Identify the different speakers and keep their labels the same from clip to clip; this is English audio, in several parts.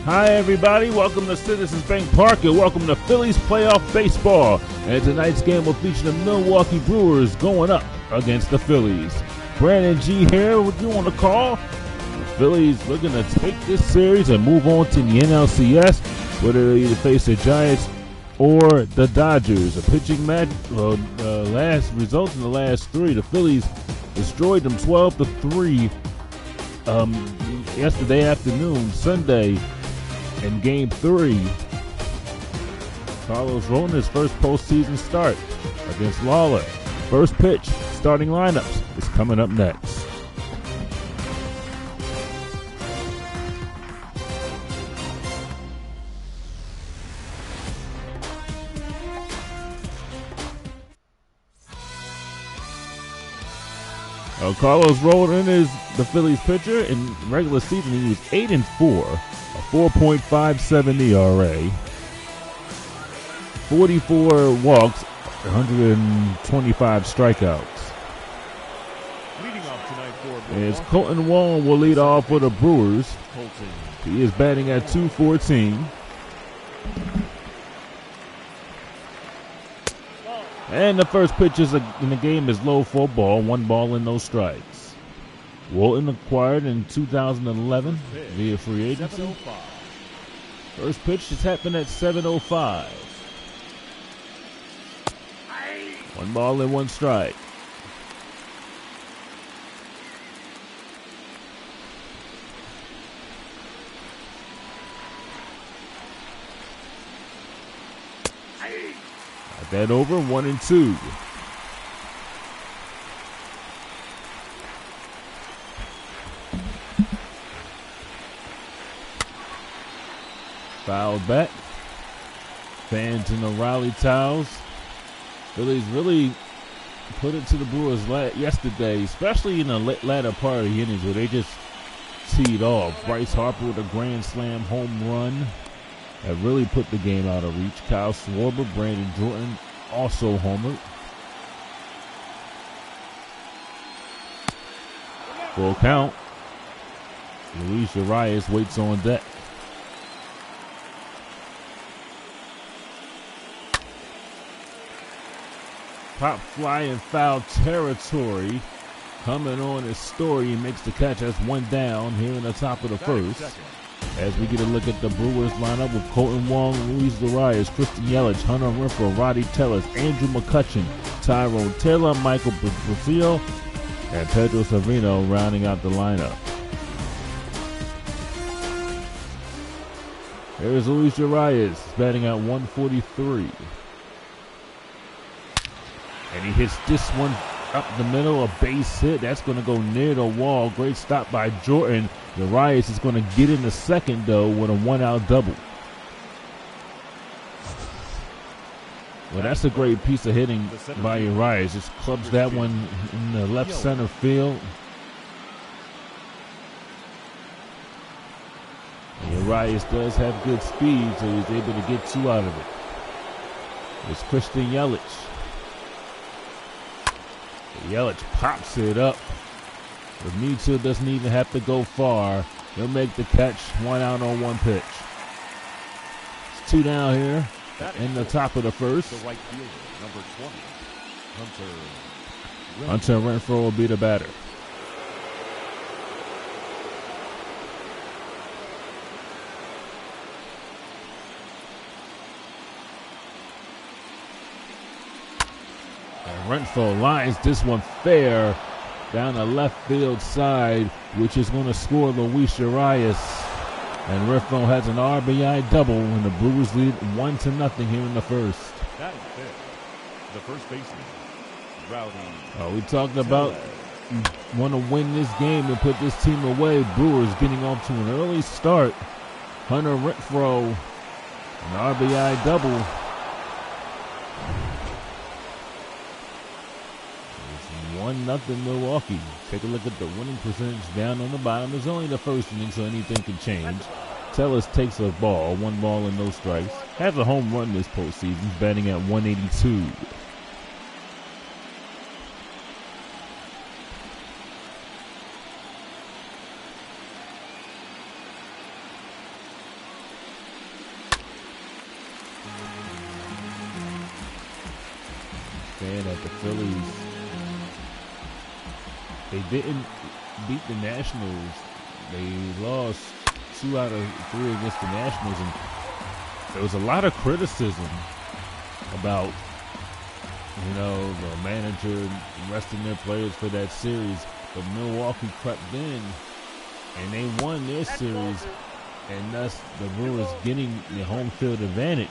Speaker 1: Hi, everybody. Welcome to Citizens Bank Park and welcome to Phillies playoff baseball. And tonight's game will feature the Milwaukee Brewers going up against the Phillies. Brandon G here with you on the call. The Phillies looking to take this series and move on to the NLCS, whether they either face the Giants or the Dodgers. A pitching match, last results in the last three. The Phillies destroyed them 12-3 yesterday afternoon, Sunday, in Game 3. Carlos Rodon, his first postseason start against Lawler. First pitch, starting lineups is coming up next. Carlos Rodon is the Phillies pitcher. In regular season, he was 8-4, a 4.57 ERA, 44 walks, 125 strikeouts.
Speaker 2: Leading off tonight for
Speaker 1: As Colton Wong will lead off for the Brewers. He is batting at .214. And the first pitch in the game is low for a ball, 1 ball and no strikes. Walton acquired in 2011 via free agency. First pitch just happened at 7:05. 1 ball and 1 strike. Got that over, 1-2. Fouled back. Fans in the rally towels. Phillies really put it to the Brewers yesterday, especially in the latter part of the innings where they just teed off. Bryce Harper with a grand slam home run that really put the game out of reach. Kyle Schwarber, Brandon Jordan also homered. Full count. Luis Urias waits on deck. Pop fly in foul territory. Coming on his story, he makes the catch. That's 1 down here in the top of the first. As we get a look at the Brewers lineup with Colton Wong, Luis Urias, Christian Yelich, Hunter Renfroe, Roddy Tellez, Andrew McCutchen, Tyrone Taylor, Michael Brasil, and Pedro Cervino rounding out the lineup. There's Luis Urias batting at .143. And he hits this one up the middle, a base hit. That's going to go near the wall. Great stop by Jordan. Urias is going to get in the second, though, with a 1-out double. Well, that's a great piece of hitting by Urias. Just clubs that one in the left center field. And Urias does have good speed, so he's able to get 2 out of it. It's Christian Yelich. Yelich pops it up. But Mitchell doesn't even have to go far. He'll make the catch. 1 out on 1 pitch. It's 2 down here in the top of the first.
Speaker 2: The right fielder, number 20,
Speaker 1: Hunter Renfroe will be the batter. Renfroe lines this one fair down the left field side, which is going to score Luis Urias. And Renfroe has an RBI double when the Brewers lead 1-0 here in the first.
Speaker 2: That is it. The first baseman, Rowdy.
Speaker 1: We talked about want to win this game and put this team away. Brewers getting off to an early start. Hunter Renfroe, an RBI double. 1-0 Milwaukee. Take a look at the winning percentage down on the bottom. It's only the first inning, so anything can change. Tellez takes a ball, 1 ball and no strikes. Has a home run this postseason, batting at .182. understand that the Phillies, they didn't beat the Nationals. They lost 2 out of 3 against the Nationals, and there was a lot of criticism about, the manager resting their players for that series. But Milwaukee crept in, and they won their series, and thus the Brewers getting the home field advantage.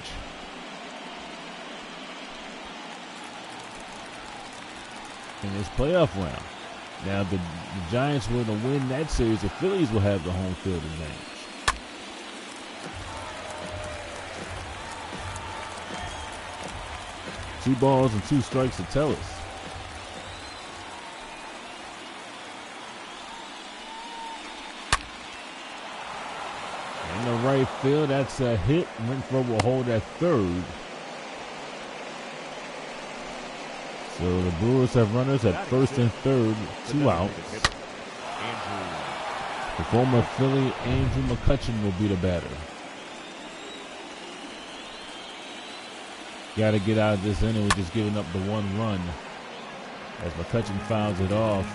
Speaker 1: In this playoff round. Now, if the Giants were to win that series, the Phillies will have the home field advantage. Two balls and 2 strikes to tell us. In the right field, that's a hit. Renfroe will hold at third. So the Brewers have runners at first and third, 2 outs. The former Philly, Andrew McCutchen, will be the batter. Got to get out of this inning with just giving up the 1 run as McCutchen fouls it off.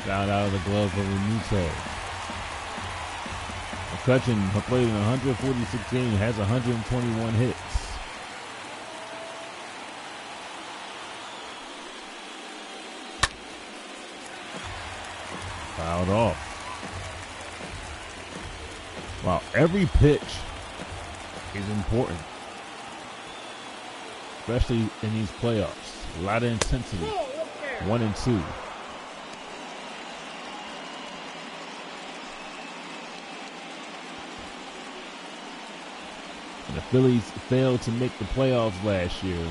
Speaker 1: Fouled out of the glove of Renuto. McCutchen played in 146 games, has 121 hits. Fouled off. Wow, every pitch is important, especially in these playoffs. A lot of intensity. 1 and 2. And the Phillies failed to make the playoffs last year.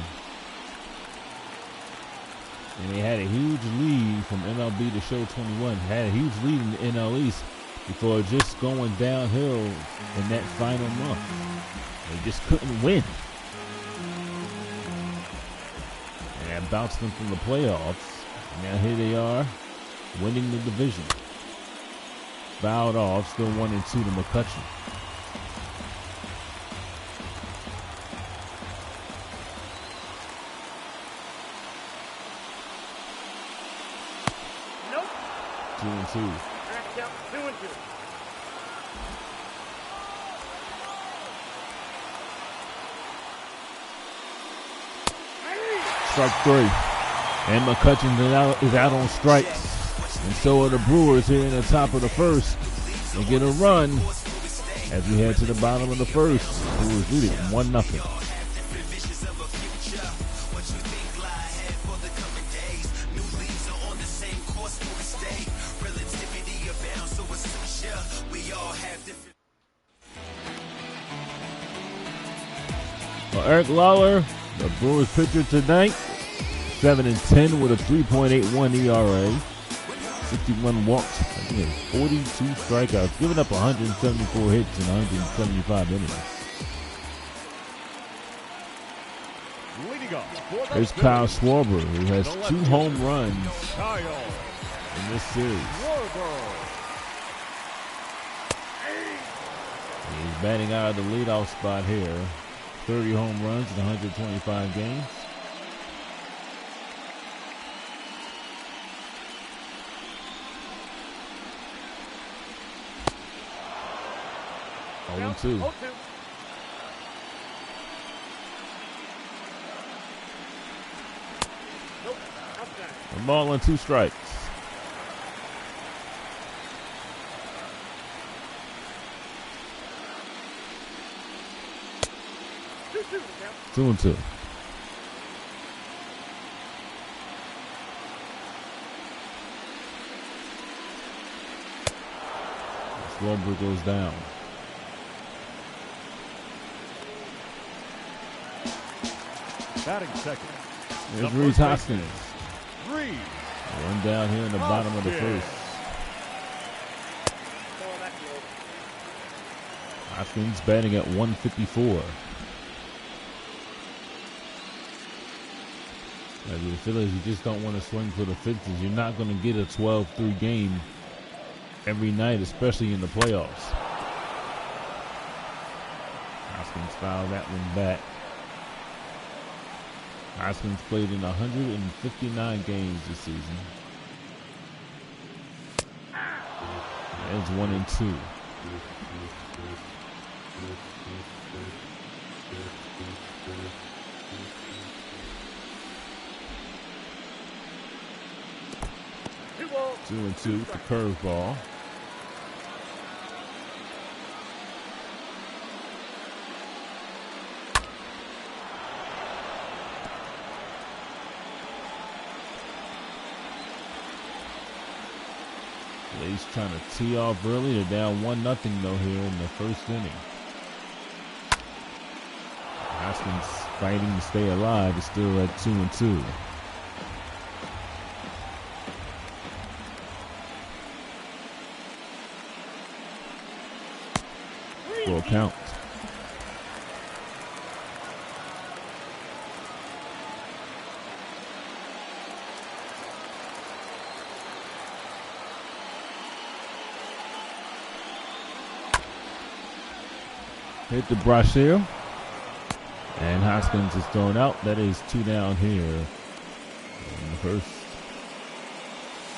Speaker 1: And they had a huge lead from MLB to show 21. Had a huge lead in the NL East before just going downhill in that final month. They just couldn't win. And that bounced them from the playoffs. And now here they are, winning the division. Fouled off, still 1 and 2 to McCutchen.
Speaker 3: Nope.
Speaker 1: 2 and 2.
Speaker 3: 2 and 2.
Speaker 1: Strike 3. And McCutchen is out on strikes. And so are the Brewers here in the top of the first. They get a run as we head to the bottom of the first. Brewers lead it 1-0. Well, Eric Lawler, the Brewers pitcher tonight, 7-10 with a 3.81 ERA, 61 walks, 42 strikeouts, giving up 174 hits in 175 innings. Here's Kyle Schwarber, who has 2 home runs in this series. He's batting out of the leadoff spot here. 30 home runs in 125 games. Oh, 2. A ball and 2 strikes. Two and 2. Schwarber goes down.
Speaker 2: Batting second.
Speaker 1: There's Reese Hoskins.
Speaker 2: Reese.
Speaker 1: One down here in the bottom of the first. Hoskins batting at 154. As the Phillies, you just don't want to swing for the fences. You're not going to get a 12-3 game every night, especially in the playoffs. Hoskins fouled that one back. Hoskins played in 159 games this season. There's 1-2. Two and two, the curveball. He's trying to tee off early. They're down 1-0 though here in the first inning. Hoskins fighting to stay alive. Is still at 2-2. Full count. Hit the brasier, and Hoskins is thrown out. That is 2 down here in the first.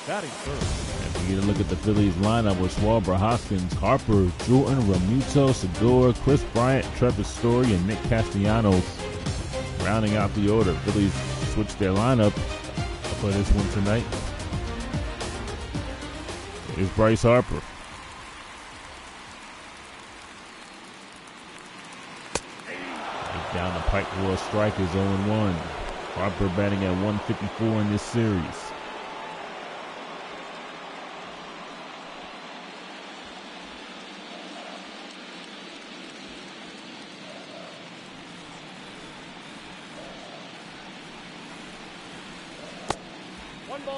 Speaker 2: Batting first.
Speaker 1: As we get a look at the Phillies lineup with Schwarber, Hoskins, Harper, Jordan, Realmuto, Segura, Chris Bryant, Trevor Story, and Nick Castellanos rounding out the order. Phillies switched their lineup for this one tonight. Here's Bryce Harper. Down the pike for a strike is 0-1. Harper batting at 154 in this series.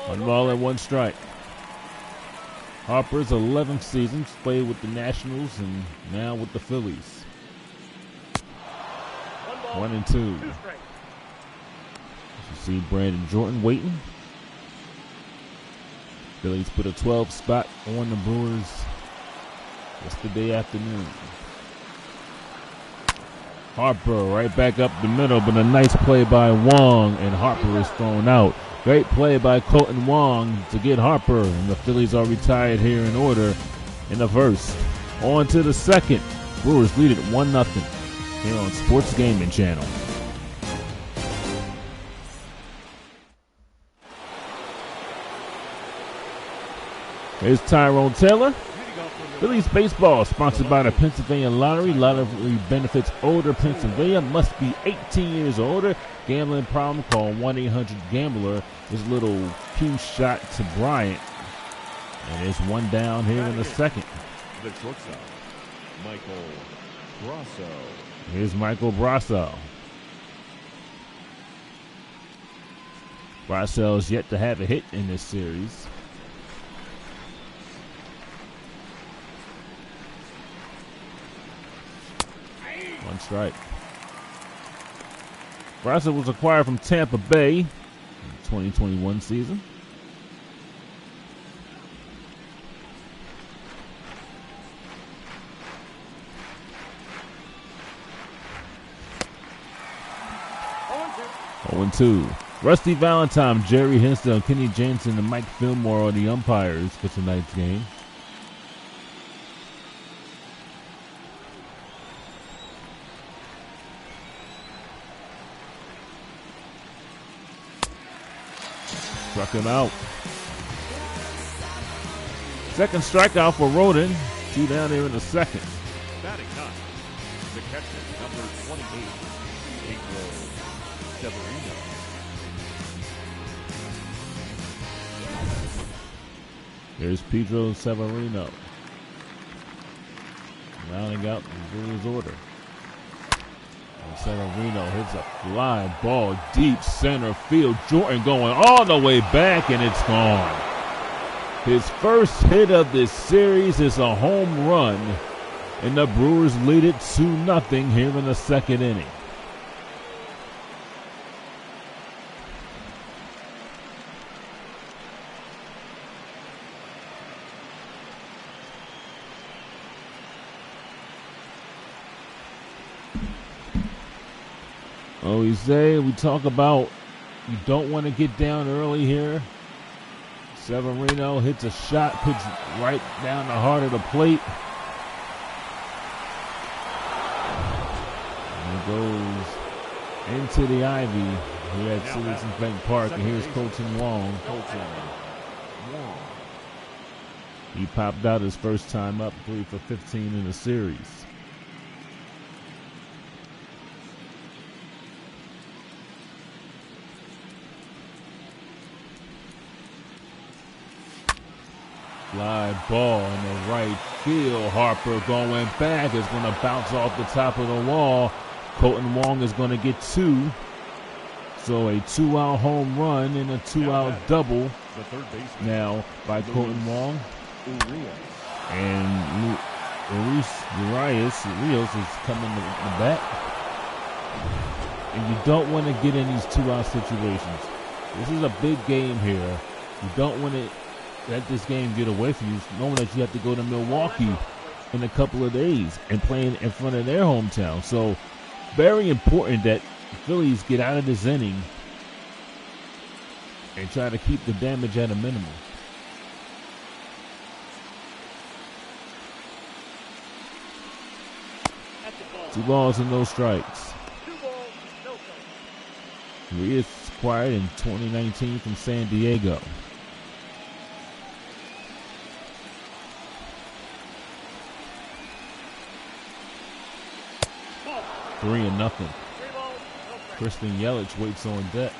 Speaker 1: One ball and 1 strike. Harper's 11th season, played with the Nationals and now with the Phillies. 1-2. You see Brandon Jordan waiting. Phillies put a 12 spot on the Brewers yesterday afternoon. Harper right back up the middle, but a nice play by Wong, and Harper is thrown out. Great play by Colton Wong to get Harper, and the Phillies are retired here in order in the first. On to the second. Brewers lead it 1-0. Here on Sports Gaming Channel. Here's Tyrone Taylor. Phillies baseball sponsored by the Pennsylvania Lottery. Lottery benefits older Pennsylvania. Must be 18 years or older. Gambling problem, call 1-800-GAMBLER. This little cue shot to Bryant. And there's 1 down here in the second.
Speaker 2: The shortstop, Michael Brasso.
Speaker 1: Here's Michael Brasso. Brasso's yet to have a hit in this series. One strike. Brasso was acquired from Tampa Bay in the 2021 season. Two. Rusty Valentine, Jerry Hinsdale, Kenny Jansen, and Mike Fillmore are the umpires for tonight's game. Struck him out. Second strikeout for Roden. 2 down here in the second.
Speaker 2: Batting 9. The catcher, number 28, Pedro Severino.
Speaker 1: There's Pedro Severino. Rounding out the Brewers order. And Severino hits a fly ball deep center field. Jordan going all the way back, and it's gone. His first hit of this series is a home run, and the Brewers lead it 2-0 here in the second inning. Oh, we say we talk about you don't want to get down early here. Severino hits a shot, puts right down the heart of the plate. And it goes into the ivy here at Citizens Bank Park. And here's Colton Wong. He popped out his first time up, 3 for 15 in the series. Fly ball in the right field. Harper going back. It's going to bounce off the top of the wall. Colton Wong is going to get 2. So a 2-out home run and a 2-out double now by Colton Wong. And Urias is coming to the bat. And you don't want to get in these 2-out situations. This is a big game here. You don't want to let this game get away from you, knowing that you have to go to Milwaukee in a couple of days and playing in front of their hometown. So very important that the Phillies get out of this inning and try to keep the damage at a minimum. 2 balls and no strikes. He is acquired in 2019 from San Diego. 3-0. Christian Yelich waits on deck.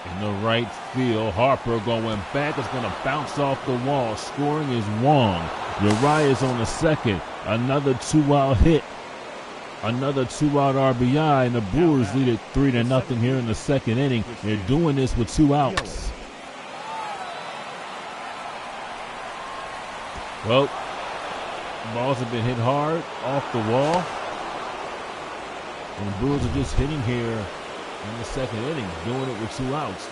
Speaker 1: In the right field, Harper going back. It's going to bounce off the wall. Scoring is Wong. Urias on the second. Another 2-out hit. Another 2-out RBI, and the Brewers lead it 3-0 here in the second inning. They're doing this with 2 outs. Well, balls have been hit hard off the wall. And the Brewers are just hitting here in the second inning, doing it with 2 outs.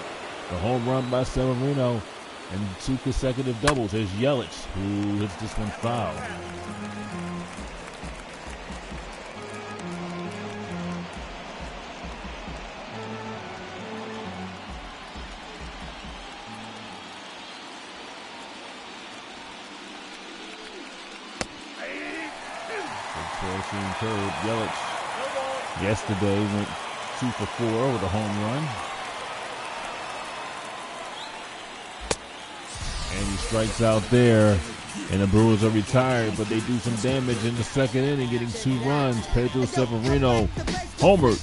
Speaker 1: The home run by Severino and 2 consecutive doubles. There's Yelich, who hits this one foul. Yelich yesterday went 2 for 4 with a home run. And he strikes out there. And the Brewers are retired, but they do some damage in the second inning, getting 2 runs. Pedro Severino homered.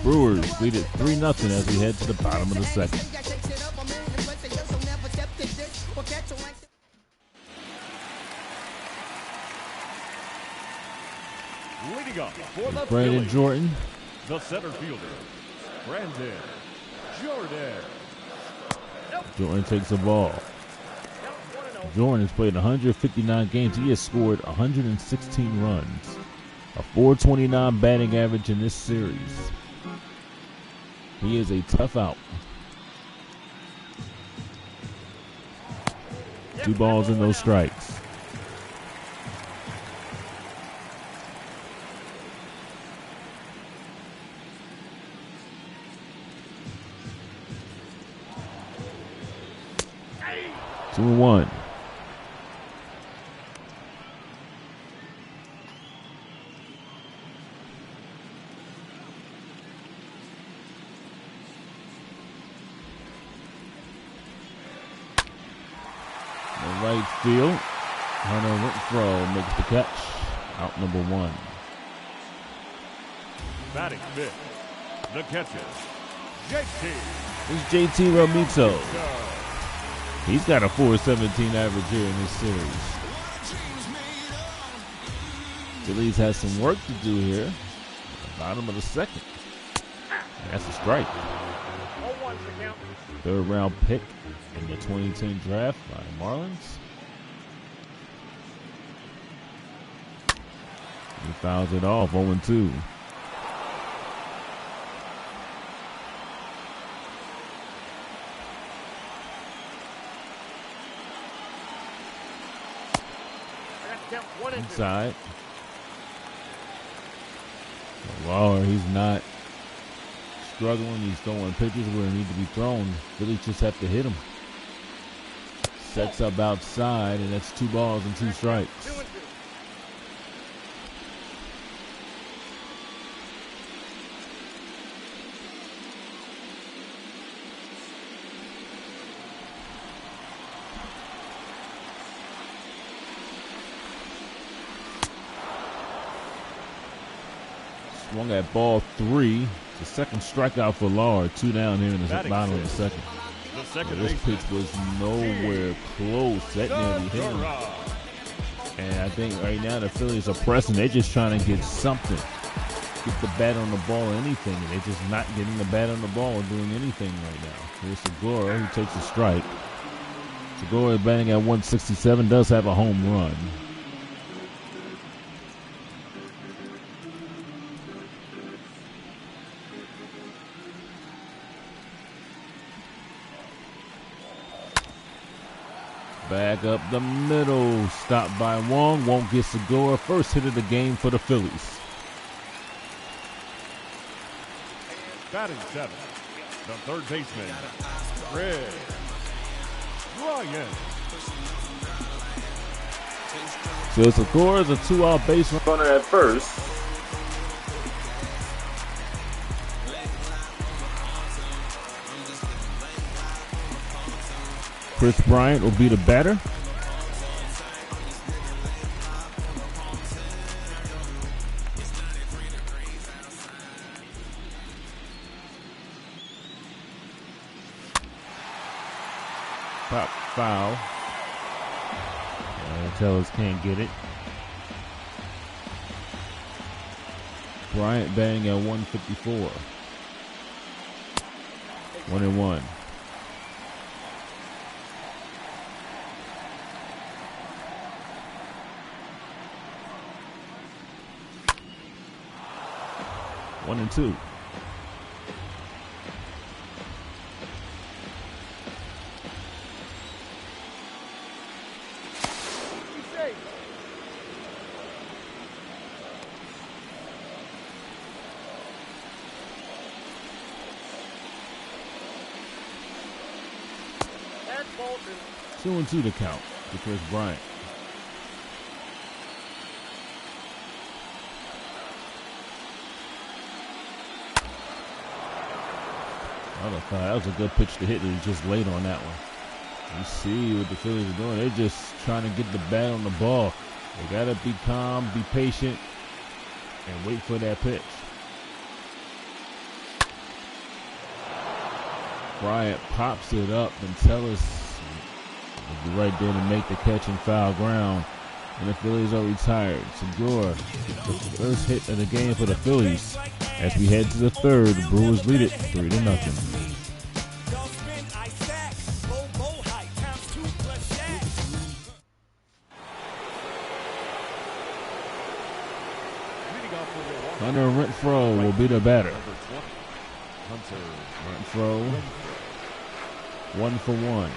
Speaker 1: Brewers lead it 3-0 as we head to the bottom of the second. Brandon Jordan.
Speaker 2: The center fielder, Brandon Jordan.
Speaker 1: Jordan takes the ball. Jordan has played 159 games. He has scored 116 runs. A .429 batting average in this series. He is a tough out. 2 balls and no strikes. Two and 1. The right field. Hunter Renfroe makes the catch. Out number 1.
Speaker 2: Batting fifth, the catcher, JT.
Speaker 1: This is JT Realmuto. He's got a .417 average here in this series. Phillies has some work to do here. At the bottom of the second. And that's a strike. 3rd round pick in the 2010 draft by the Marlins. He fouls it off, 0-2.
Speaker 3: attempt 1 and 2.
Speaker 1: Inside. Lawler, he's not struggling. He's throwing pitches where he needs to be thrown. Phillies just have to hit him. Sets up outside, and that's 2 balls and 2 strikes.
Speaker 3: 2 and 2.
Speaker 1: Swung at ball 3. It's the second strikeout for Lawler. 2 down here in the bottom of the second. This pitch was nowhere close. That nearly hit him. And I think right now the Phillies are pressing. They're just trying to get something. Get the bat on the ball or anything. And they're just not getting the bat on the ball or doing anything right now. Here's Segura, who takes a strike. Segura batting at 167, does have a home run. Back up the middle, stopped by Wong, won't get Segura. First hit of the game for the Phillies.
Speaker 2: Batting 7, the third baseman, Red Ryan.
Speaker 1: So Segura is a 2-out base runner at first. Chris Bryant will be the batter. Pop foul. Tellers can't get it. Bryant batting at 154. 1-1. One and two. Two and two to count to Chris Bryant. That was a good pitch to hit. He was just late on that one. You see what the Phillies are doing. They're just trying to get the bat on the ball. They got to be calm, be patient, and wait for that pitch. Bryant pops it up, and Tellus will be right there to make the catch and foul ground. And the Phillies are retired. Segura, the first hit of the game for the Phillies. As we head to the third, the Brewers lead it 3-0. Hunter Renfroe will be the batter. Renfroe, 1 for 1.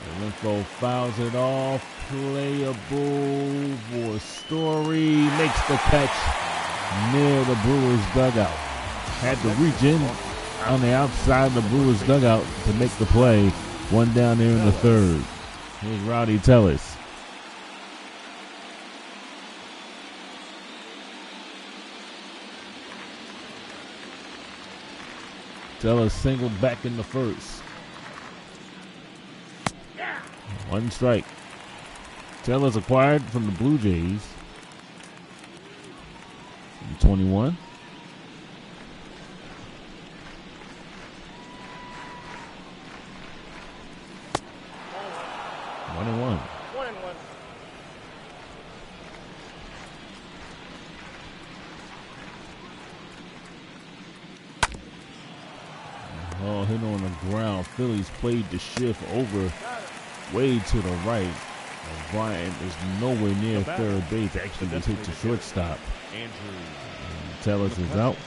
Speaker 1: And Renfroe fouls it off. Playable for Story. Makes the catch near the Brewers dugout. Had to reach in on the outside of the Brewers dugout to make the play. One down there in the third. Here's Rowdy Tellus. Tellus singled back in the first. One strike. Tellus acquired from the Blue Jays. 21. One and one. Oh, hit on the ground. Phillies played the shift over way to the right. Bryant is nowhere near third base. Actually was hit to shortstop. Tellus is out.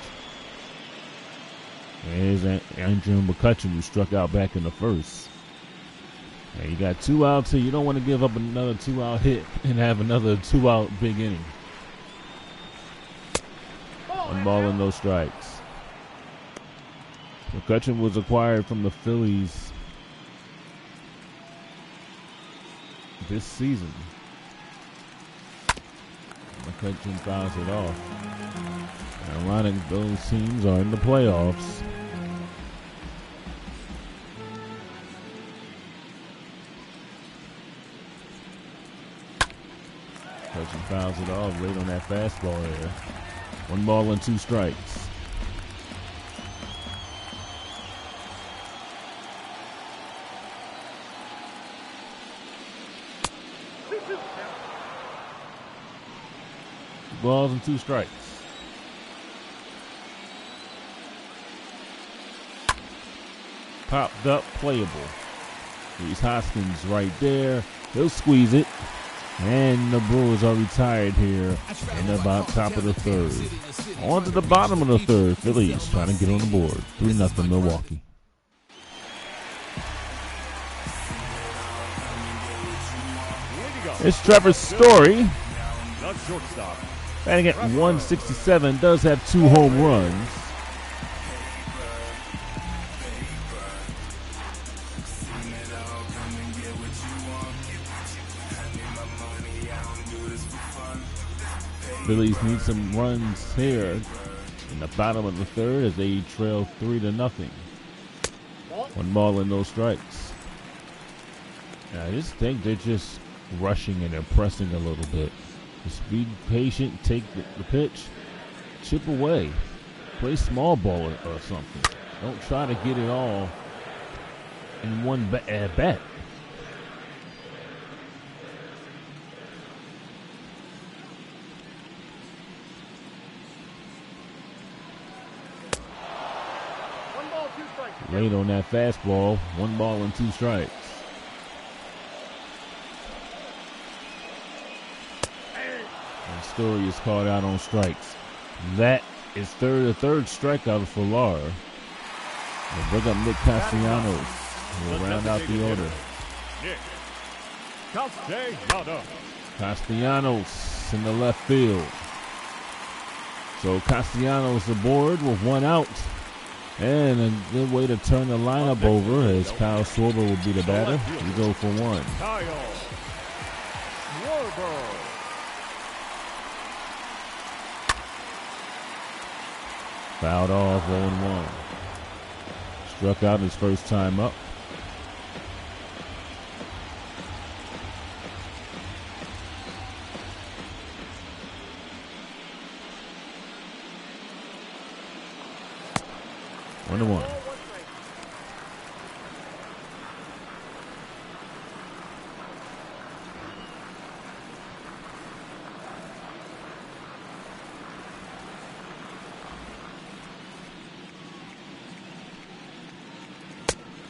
Speaker 1: There's Andrew McCutcheon, who struck out back in the first. You got 2 outs here. You don't want to give up another 2-out hit and have another 2-out big inning. 1 ball and no strikes. McCutchen was acquired from the Phillies this season. McCutchen fouls it off. Ironic, those teams are in the playoffs. McCutchen fouls it off late on that fastball there. 1 ball and 2 strikes. Balls and 2 strikes. Popped up, playable. Here's Hoskins right there. He'll squeeze it. And the Brewers are retired here in about top of the 3rd. On to the bottom of the 3rd. Phillies trying to get on the board. 3-0 Milwaukee. It's Trevor Story. Batting at 167, does have 2 home runs. Phillies need some runs here in the bottom of the 3rd as they trail 3-0. 1 ball and no strikes. I just think they're just rushing and they're pressing a little bit. Just be patient, take the pitch, chip away, play small ball or something. Don't try to get it all in one at bat. Late on that fastball, 1 ball and 2 strikes. And Story is called out on strikes. That is the third strikeout for Lara. We'll bring up Nick Castellanos. We'll round out the order. Castellanos in the left field. So Castellanos aboard with 1 out. And a good way to turn the lineup over as Kyle Schwarber will be the batter. We go for 1. Fouled off, 0-1. Struck out his first time up. One to one.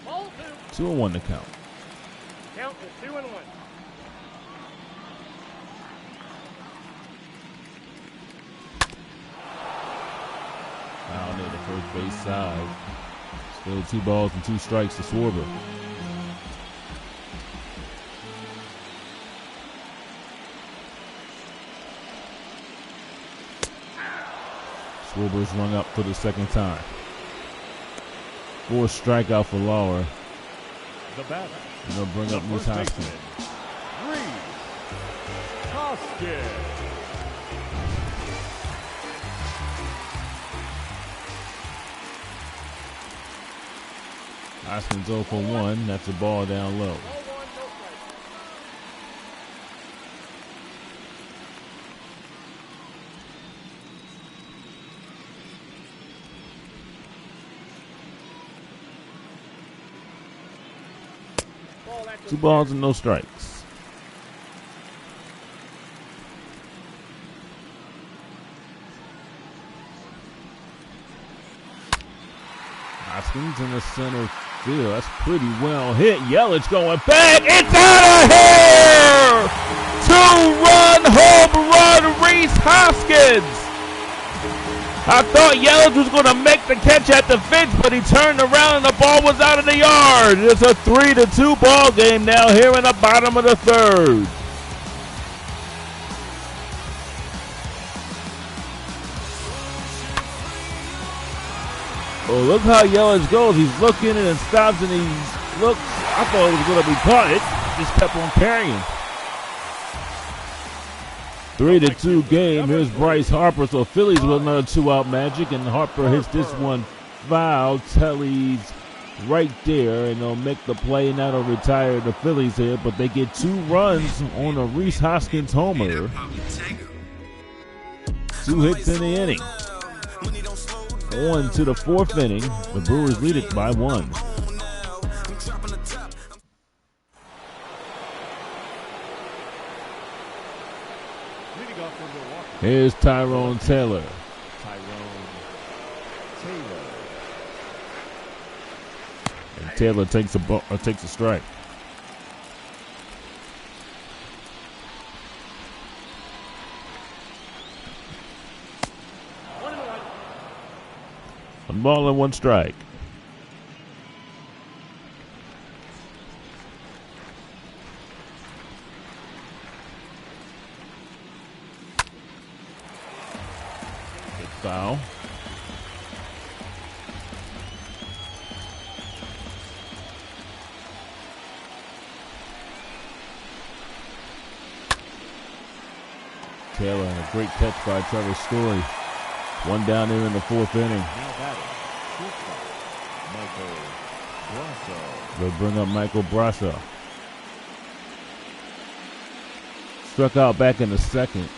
Speaker 3: Ball 2.
Speaker 1: 2-1 to count.
Speaker 3: Count is 2-1.
Speaker 1: Foul near the first base side. Still 2 balls and 2 strikes to Schwarber. Schwarber's rung up for the second time. 4th strikeout for Lauer.
Speaker 2: The batter.
Speaker 1: And they'll bring up Moose Hoskins. Hoskins 0 for 1. That's a ball down low. Two balls and no strikes. Hoskins in the center field. That's pretty well hit. Yelich going back. It's out of here! 2-run home run, Rhys Hoskins. I thought Yelich was going to make the catch at the fence, but he turned around and the ball was out of the yard. It's a 3-2 ball game now here in the bottom of the third. Oh, look how Yelich goes. He's looking and then stops and he looks. I thought it was going to be caught. It just kept on carrying. 3-2 game. Here's Bryce Harper. So Phillies with another 2-out magic, and Harper hits this one foul. Telly's right there, and they'll make the play. Now they'll retire the Phillies here, but they get 2 runs on a Rhys Hoskins homer. 2 hits in the inning. On to the 4th inning. The Brewers lead it by 1. Here's Tyrone Taylor. And Taylor takes a strike. One ball and 1 strike. Foul. Taylor, and a great catch by Trevor Story. 1 down there in the 4th inning. They'll bring up Michael Brassa. Struck out back in the 2nd.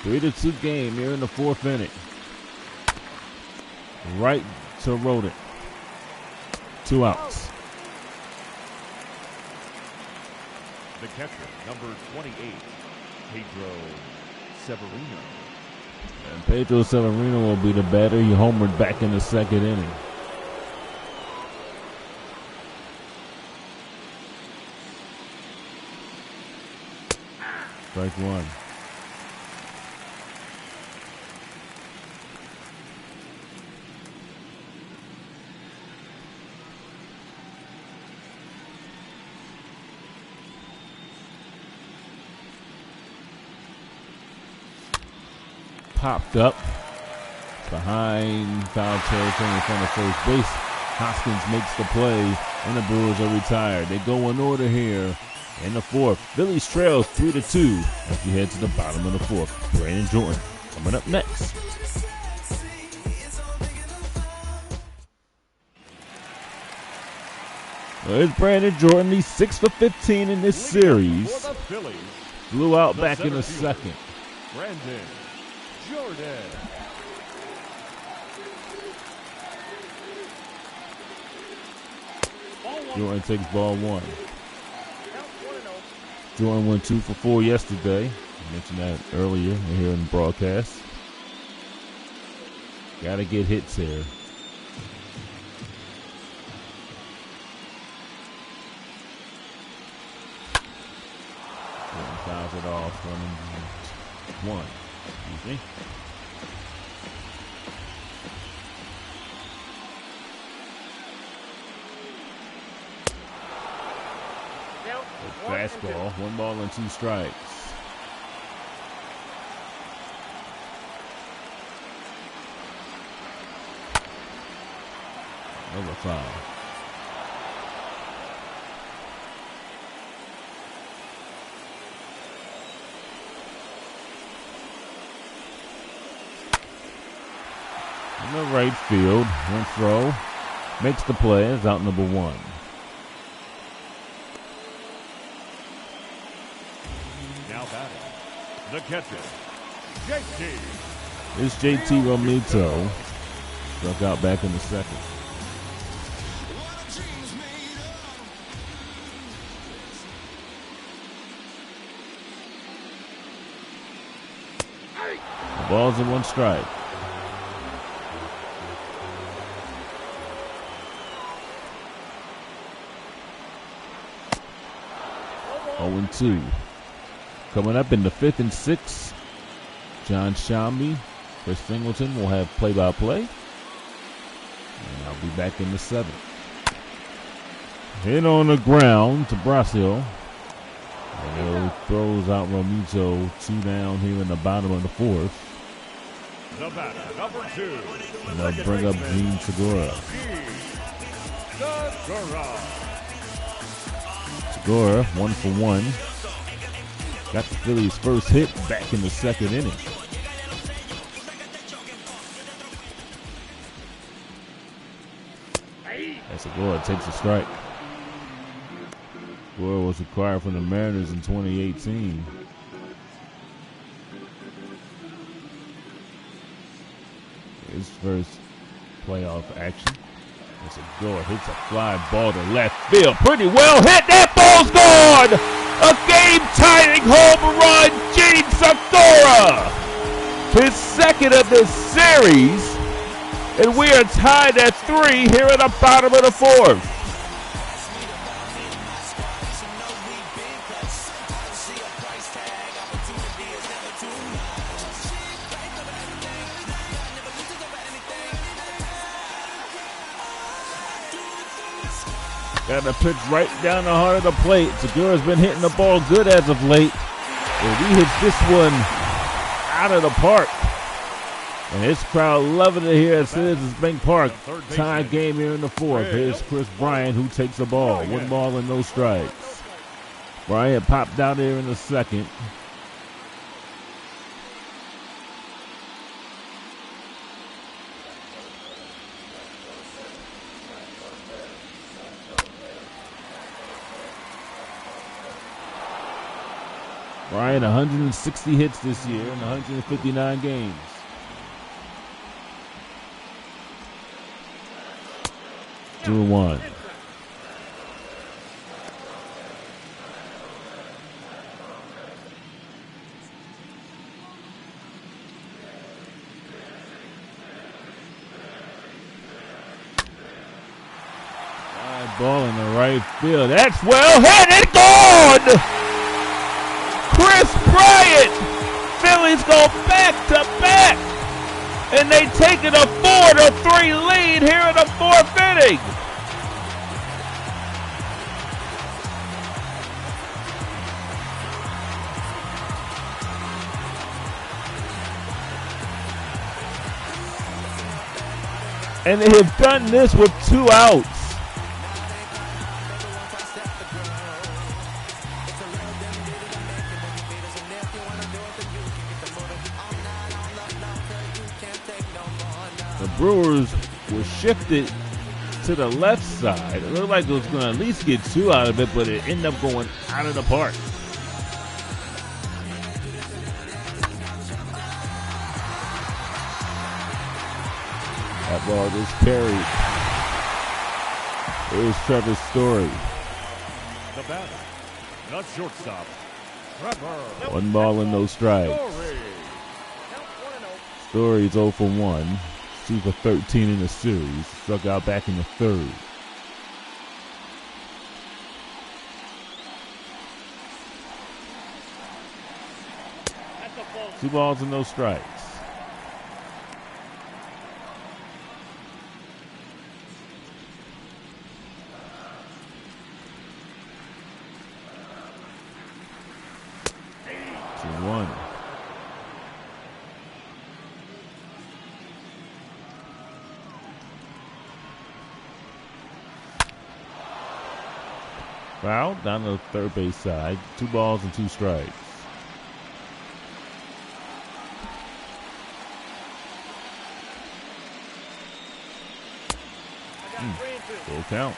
Speaker 1: 3-2 game here in the 4th inning. Right to Rodent. 2 outs.
Speaker 2: The catcher, number 28, Pedro Severino.
Speaker 1: And Pedro Severino will be the batter. He homered back in the 2nd inning. Strike 1. Popped up behind foul territory in front of first base. Hoskins makes the play, and the Brewers are retired. They go in order here in the 4th. Phillies trails 3-2 as we head to the bottom of the 4th. Brandon Jordan coming up next. There's Brandon Jordan. He's 6 for 15 in this series. Blew out back in the 2nd.
Speaker 2: Brandon Jordan.
Speaker 1: Jordan takes ball 1. Jordan went 2 for 4 yesterday. I mentioned that earlier here in the broadcast. Got to get hits here. Jordan fouls it off. 1. Excuse me. Fastball, 1 ball and 2 strikes. Another foul. In the right field, one throw, makes the play, is out number 1.
Speaker 2: Now batting, the catcher, JT.
Speaker 1: It's JT Romito. Struck out back in the 2nd. The ball's in 1 strike. Oh, 2. Coming up in the 5th and 6th, John Shambi Chris Singleton will have play-by-play. And I'll be back in the 7th. Hit on the ground to Brasil. And throws out Romito. 2 down here in the bottom of the 4th.
Speaker 2: The batter, number 2.
Speaker 1: And they'll bring up Gene Segura. Segura, 1 for 1. Got the Phillies' first hit back in the 2nd inning. And Segura takes a strike. Segura was acquired from the Mariners in 2018. His first playoff action. And Segura hits a fly ball to left field. Pretty well hit. That ball's gone! A game-tying home run, Gene Segura! His 2nd of the series. And we are tied at 3 here at the bottom of the 4th. Got a pitch right down the heart of the plate. Segura's been hitting the ball good as of late. And he hits this one out of the park. And his crowd loving it here at Citizens Bank Park. Tie game here in the 4th. Here's Chris Bryant who takes the ball. 1 ball and no strikes. Bryant popped out here in the 2nd. Bryant 160 hits this year in 159 games. Two and 1. Fly ball in the right field. That's well hit and gone! Chris Bryant! Phillies go back to back! And they take it a 4-3 lead here in the 4th inning. And they have done this with 2 outs. The Brewers were shifted to the left side. It looked like it was going to at least get 2 out of it, but it ended up going out of the park. That ball just carried. Here's Trevor's Story.
Speaker 2: The batter, the shortstop, Trevor.
Speaker 1: 1 ball and no strikes. Story's 0 for 1. 2 for 13 in the series. Struck out back in the 3rd. Two balls and no strikes. Foul down the 3rd base side. 2 balls and 2 strikes. Full count.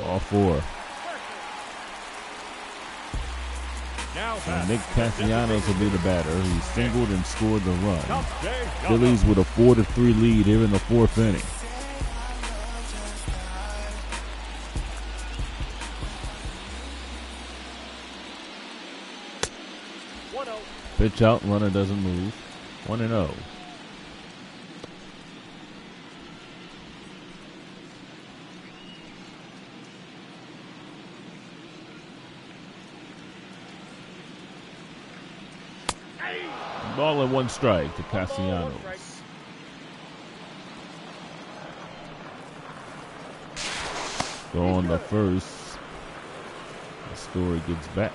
Speaker 1: All 4. And Nick Castellanos will be the batter. He singled and scored the run. Phillies with a 4-3 lead here in the 4th inning. Pitch out, runner doesn't move. 1-0. Ball and 1 strike to Castellanos. Go on the first. The Story gets back.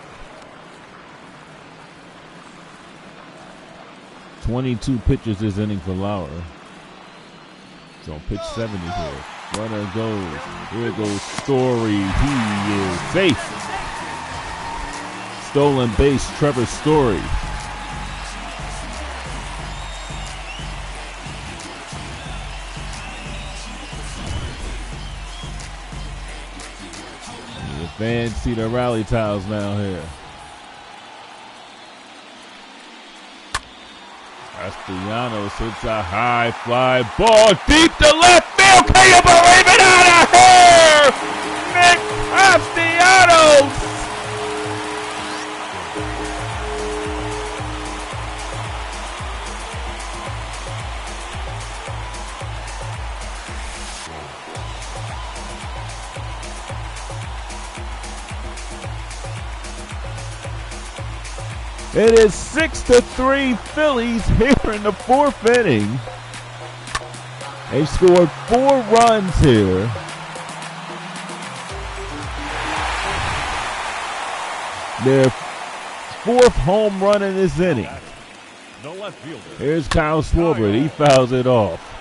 Speaker 1: 22 pitches this inning for Lauer. It's on pitch 70 here. Runner goes. Here goes Story. He is safe. Stolen base, Trevor Story. The fans see the rally towels now here. Castellanos hits a high fly ball deep to left field. Can you believe it? Out of here! Nick Castellanos! It is 6-3 Phillies here in the 4th inning. They scored 4 runs here. Their 4th home run in this inning.
Speaker 2: No left fielder.
Speaker 1: Here's Kyle Schwarber. He fouls it off.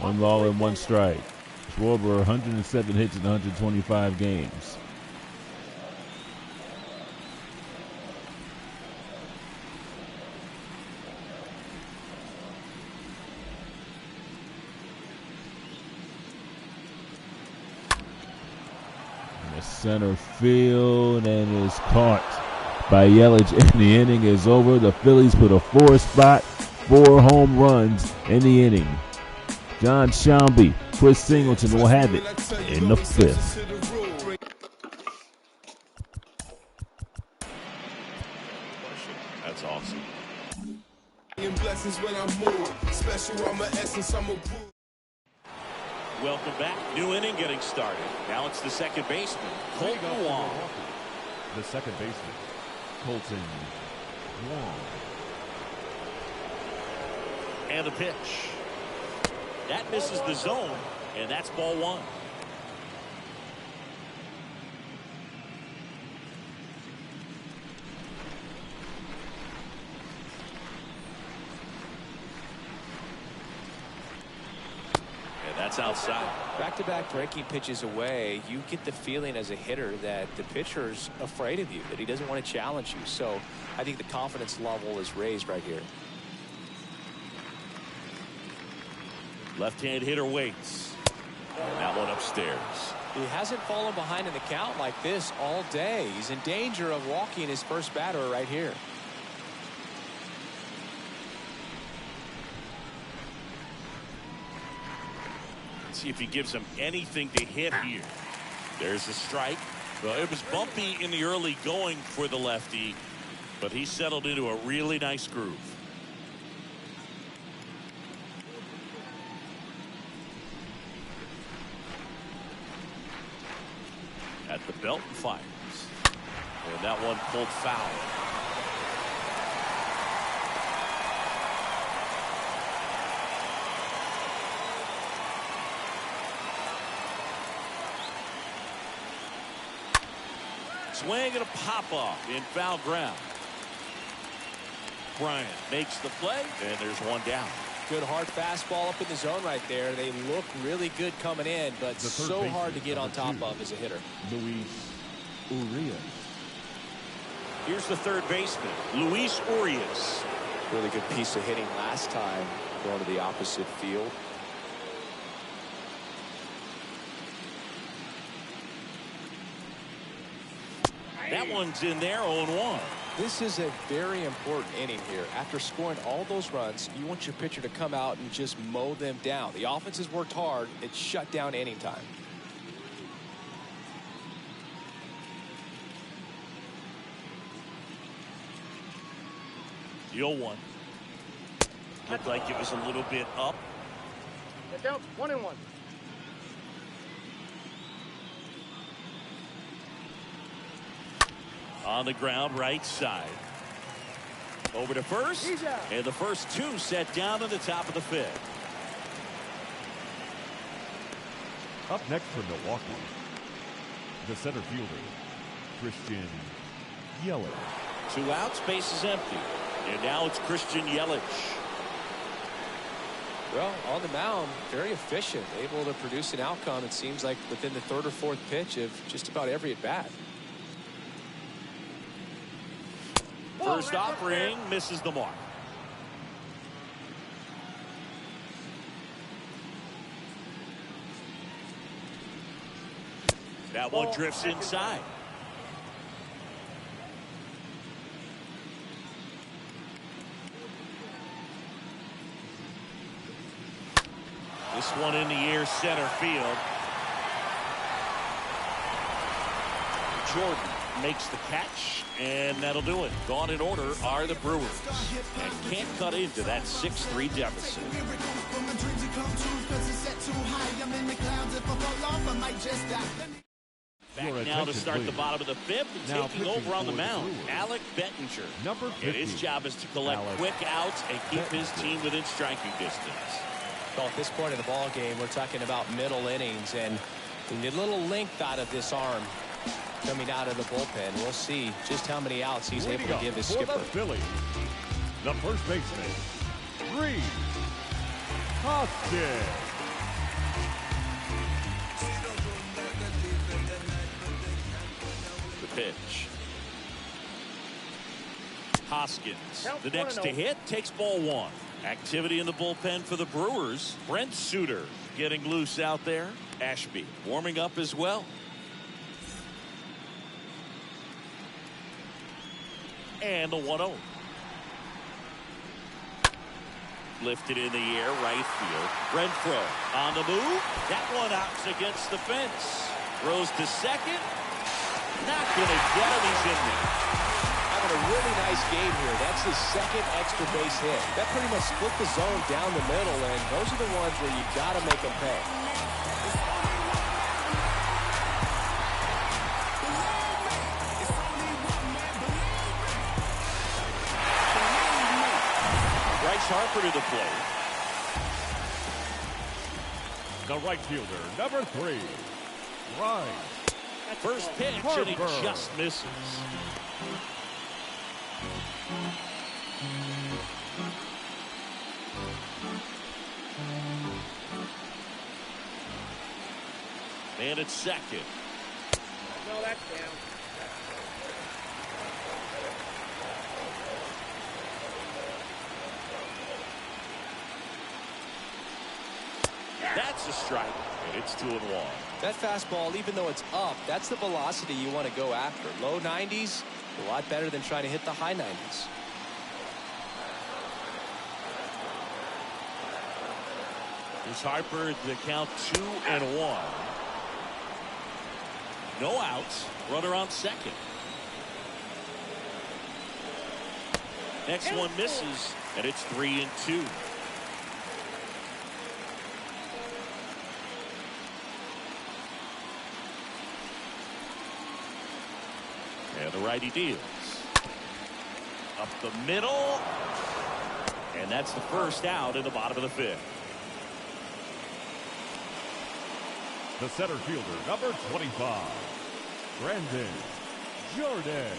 Speaker 1: One ball and 1 strike. Schwarber 107 hits in 125 games. In the center field and is caught by Yelich. And the inning is over. The Phillies put a 4 spot, 4 home runs in the inning. John Shelby, Chris Singleton will have it in the 5th.
Speaker 2: That's awesome.
Speaker 4: Welcome back. New inning getting started. Now it's the second baseman, Colton Wong.
Speaker 2: The second baseman, Colton Wong.
Speaker 4: And a pitch. That misses the zone, and that's ball 1. And that's outside.
Speaker 5: Back-to-back breaking pitches away, you get the feeling as a hitter that the pitcher's afraid of you, that he doesn't want to challenge you. So I think the confidence level is raised right here.
Speaker 4: Left-hand hitter waits. And that one upstairs.
Speaker 5: He hasn't fallen behind in the count like this all day. He's in danger of walking his first batter right here.
Speaker 4: Let's see if he gives him anything to hit here. There's a strike. Well, it was bumpy in the early going for the lefty, but he settled into a really nice groove. At the belt and fires. And that one pulled foul. Swing and a pop-off in foul ground. Bryant makes the play, and there's one down.
Speaker 5: Good hard fastball up in the zone right there. They look really good coming in, but so hard to get on top of as a hitter.
Speaker 2: Luis Urias.
Speaker 4: Here's the third baseman, Luis Urias.
Speaker 5: Really good piece of hitting last time, going to the opposite field.
Speaker 4: That one's in there, 0-1.
Speaker 5: This is a very important inning here. After scoring all those runs, you want your pitcher to come out and just mow them down. The offense has worked hard. It's shut down inning time.
Speaker 4: The 0-1. Looked like it was a little bit up.
Speaker 3: Get down. 1-1.
Speaker 4: On the ground, right side. Over to first. And the first two set down in the top of the 5th.
Speaker 2: Up next for Milwaukee, the center fielder, Christian Yelich.
Speaker 4: 2 outs, base is empty. And now it's Christian Yelich.
Speaker 5: Well, on the mound, very efficient, able to produce an outcome, it seems like, within the 3rd or 4th pitch of just about every at-bat.
Speaker 4: First offering misses the mark. That one drifts inside. This one in the air, center field. Jordan makes the catch, and that'll do it. Gone in order are the Brewers, and can't cut into that 6-3 deficit. Back now to start the bottom of the 5th, and taking over on the mound, Alec Bettinger.
Speaker 2: Number 50,
Speaker 4: and his job is to collect quick outs and keep his team within striking distance.
Speaker 5: Well, at this point in the ball game, we're talking about middle innings, and we need a little length out of this arm coming out of the bullpen. We'll see just how many outs he's able to give his skipper.
Speaker 2: The Phillies, the first baseman, Reed Hoskins.
Speaker 4: The pitch. Hoskins, the next to hit, takes ball 1. Activity in the bullpen for the Brewers. Brent Suter getting loose out there. Ashby warming up as well. And the 1-0. Lifted in the air, right field. Renfroe on the move. That one out's against the fence. Throws to second. Not going to get him. He's in there.
Speaker 5: Having a really nice game here. That's his 2nd extra base hit. That pretty much split the zone down the middle, and those are the ones where you got to make them pay.
Speaker 4: Bryce Harper to the plate.
Speaker 2: The right fielder, number 3, Ryan.
Speaker 4: First pitch,
Speaker 2: Harper.
Speaker 4: and he just misses. And it's second.
Speaker 3: No, that's down.
Speaker 4: That's a strike, and it's 2-1.
Speaker 5: That fastball, even though it's up, that's the velocity you want to go after. Low 90s, a lot better than trying to hit the high 90s.
Speaker 4: Here's Harper, the count 2-1. No outs, runner on second. Next one misses, and it's 3-2. And the righty deals. Up the middle. And that's the first out in the bottom of the 5th.
Speaker 2: The center fielder, number 25, Brandon Jordan.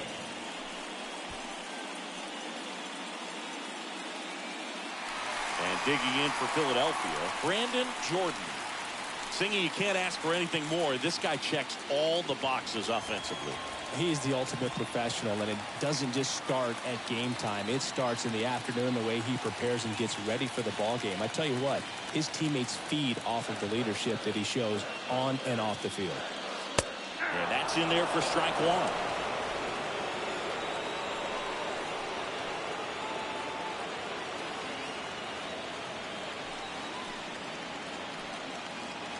Speaker 4: And digging in for Philadelphia, Brandon Jordan. Singy, you can't ask for anything more. This guy checks all the boxes offensively.
Speaker 5: He's the ultimate professional, and it doesn't just start at game time. It starts in the afternoon, the way he prepares and gets ready for the ball game. I tell you what, his teammates feed off of the leadership that he shows on and off the field.
Speaker 4: And that's in there for strike 1.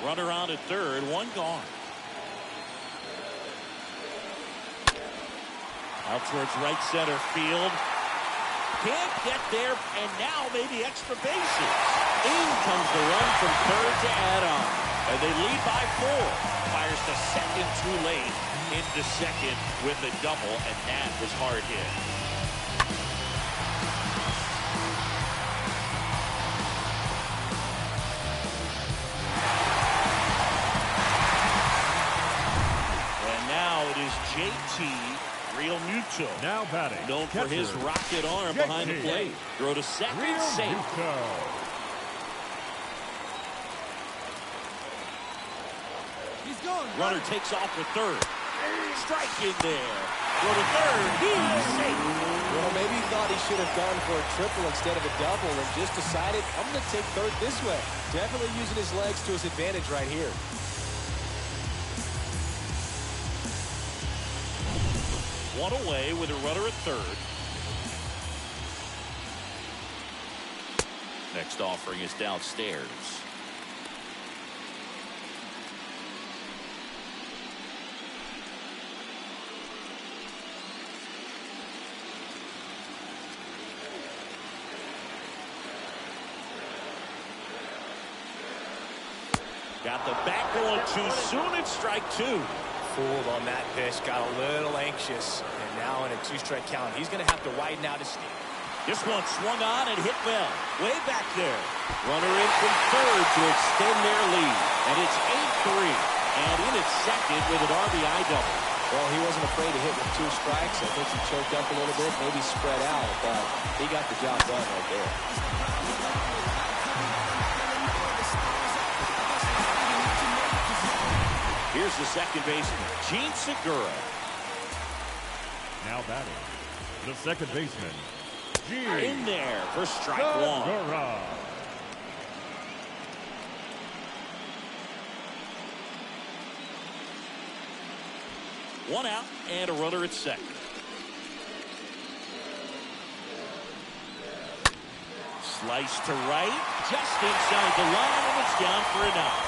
Speaker 4: Runner on at third, one gone. Out towards right center field. Can't get there, and now maybe extra bases. In comes the run from third to add on. And they lead by 4. Fires to second too late. Into second with a double, and that was hard hit. And now it is JT Realmuto.
Speaker 2: Now batting.
Speaker 4: Known for his rocket arm behind the plate. Throw to second, safe.
Speaker 3: He's gone.
Speaker 4: Runner takes off with third. Strike in there. Throw to third. He's safe.
Speaker 5: Well, maybe he thought he should have gone for a triple instead of a double and just decided, I'm going to take third this way. Definitely using his legs to his advantage right here.
Speaker 4: One away with a runner at third. Next offering is downstairs. Got the back going too soon. It's strike 2.
Speaker 5: Fooled on that pitch, got a little anxious, and now in a 2-strike count, he's going to have to widen out his steam.
Speaker 4: This one swung on and hit well. Way back there. Runner in from third to extend their lead. And it's 8-3. And in at second with an RBI double.
Speaker 5: Well, he wasn't afraid to hit with 2 strikes. I think he choked up a little bit, maybe spread out, but he got the job done right there.
Speaker 4: Here's the second baseman, Gene Segura.
Speaker 2: Now batting. The second baseman, Gene.
Speaker 4: In there for strike 1.
Speaker 2: Segura.
Speaker 4: One out and a runner at second. Slice to right, just inside the line, and it's down for an out.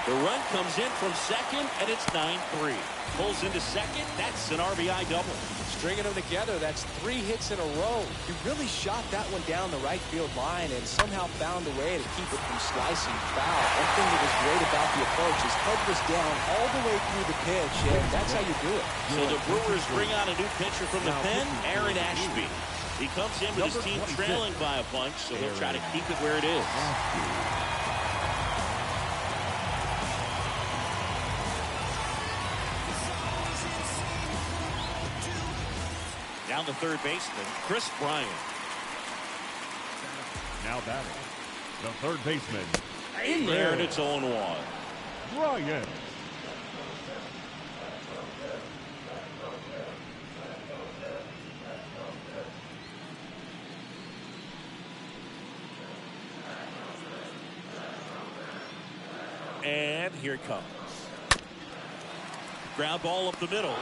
Speaker 4: The run comes in from second, and it's 9-3. Pulls into second. That's an RBI double.
Speaker 5: Stringing them together, that's 3 hits in a row. He really shot that one down the right field line and somehow found a way to keep it from slicing foul. One thing that was great about the approach, his head was down all the way through the pitch, and that's how you do it.
Speaker 4: So the Brewers bring out a new pitcher from the pen, Aaron Ashby. He comes in with his team trailing by a bunch, so they'll try to keep it where it is. Down the third baseman, Chris Bryant.
Speaker 2: Now batting. The third baseman,
Speaker 4: In there, and it's 0-1.
Speaker 2: Bryant.
Speaker 4: And here it comes. Ground ball up the middle.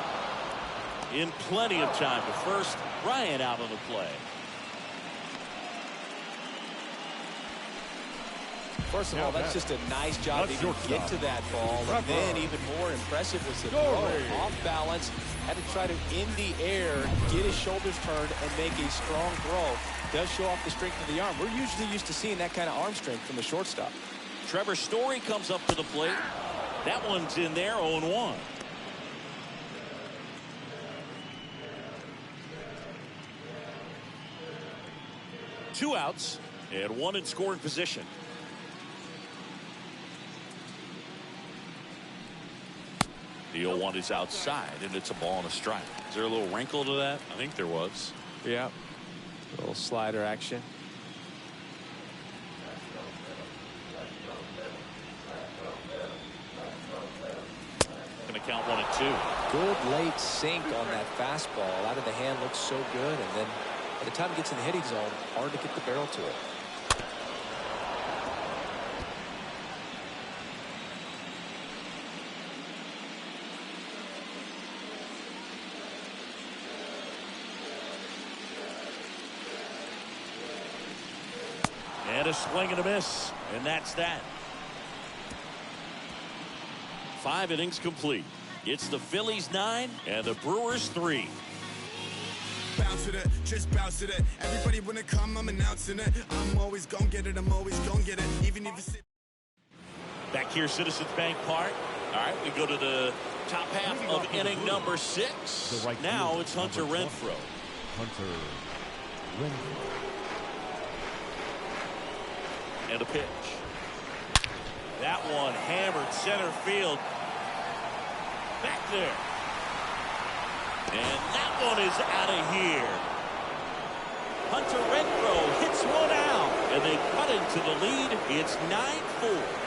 Speaker 4: In plenty of time to first. Bryant out on the play.
Speaker 5: First of all, that's just a nice job to even get to that ball. And then even more impressive was the throw. Off balance. Had to try to, in the air, get his shoulders turned and make a strong throw. Does show off the strength of the arm. We're usually used to seeing that kind of arm strength from the shortstop.
Speaker 4: Trevor Story comes up to the plate. That one's in there, 0-1. Two outs and one in scoring position. The 0-1 is outside, and it's a ball and a strike. Is there a little wrinkle to that? I think there was.
Speaker 5: Yeah. A little slider action.
Speaker 4: Going to count 1-2.
Speaker 5: Good late sink on that fastball. Out of the hand looks so good, and then by the time it gets in the hitting zone, hard to get the barrel to it.
Speaker 4: And a swing and a miss, and that's that. 5 innings complete. It's the Phillies 9 and the Brewers 3.
Speaker 3: Bounce to it, just bounce to it. Everybody wanna come, I'm announcing it. I'm always gonna get it, I'm always gonna get it. Even if it's...
Speaker 4: Back here, Citizens Bank Park. All right, we go to the top half of inning number 6.
Speaker 2: Right
Speaker 4: now
Speaker 2: field,
Speaker 4: it's Hunter Renfroe.
Speaker 2: Hunter Renfroe.
Speaker 4: And a pitch. That one hammered center field. Back there. And that one is out of here. Hunter Renfroe hits one out. And they cut into the lead. It's 9-4.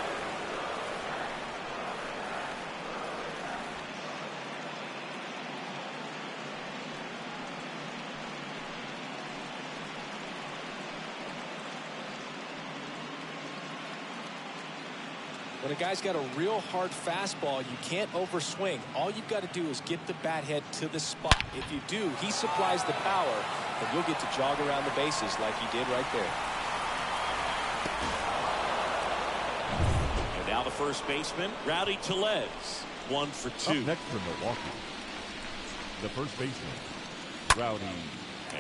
Speaker 5: When a guy's got a real hard fastball, you can't overswing. All you've got to do is get the bat head to the spot. If you do, he supplies the power, and you'll get to jog around the bases like he did right there.
Speaker 4: And now the first baseman, Rowdy Tellez, 1 for 2.
Speaker 2: Up next for Milwaukee, the first baseman, Rowdy.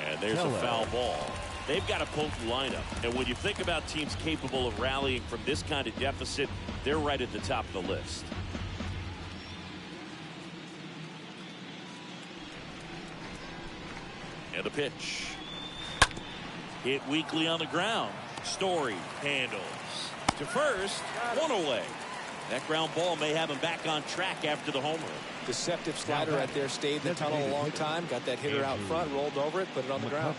Speaker 4: And there's a foul ball. They've got a potent lineup. And when you think about teams capable of rallying from this kind of deficit, they're right at the top of the list. And a pitch. Hit weakly on the ground. Story handles. To first, 1 away. That ground ball may have him back on track after the home run.
Speaker 5: Deceptive slider right there, stayed in the tunnel a long time, got that hitter out front, rolled over it, put it on the ground.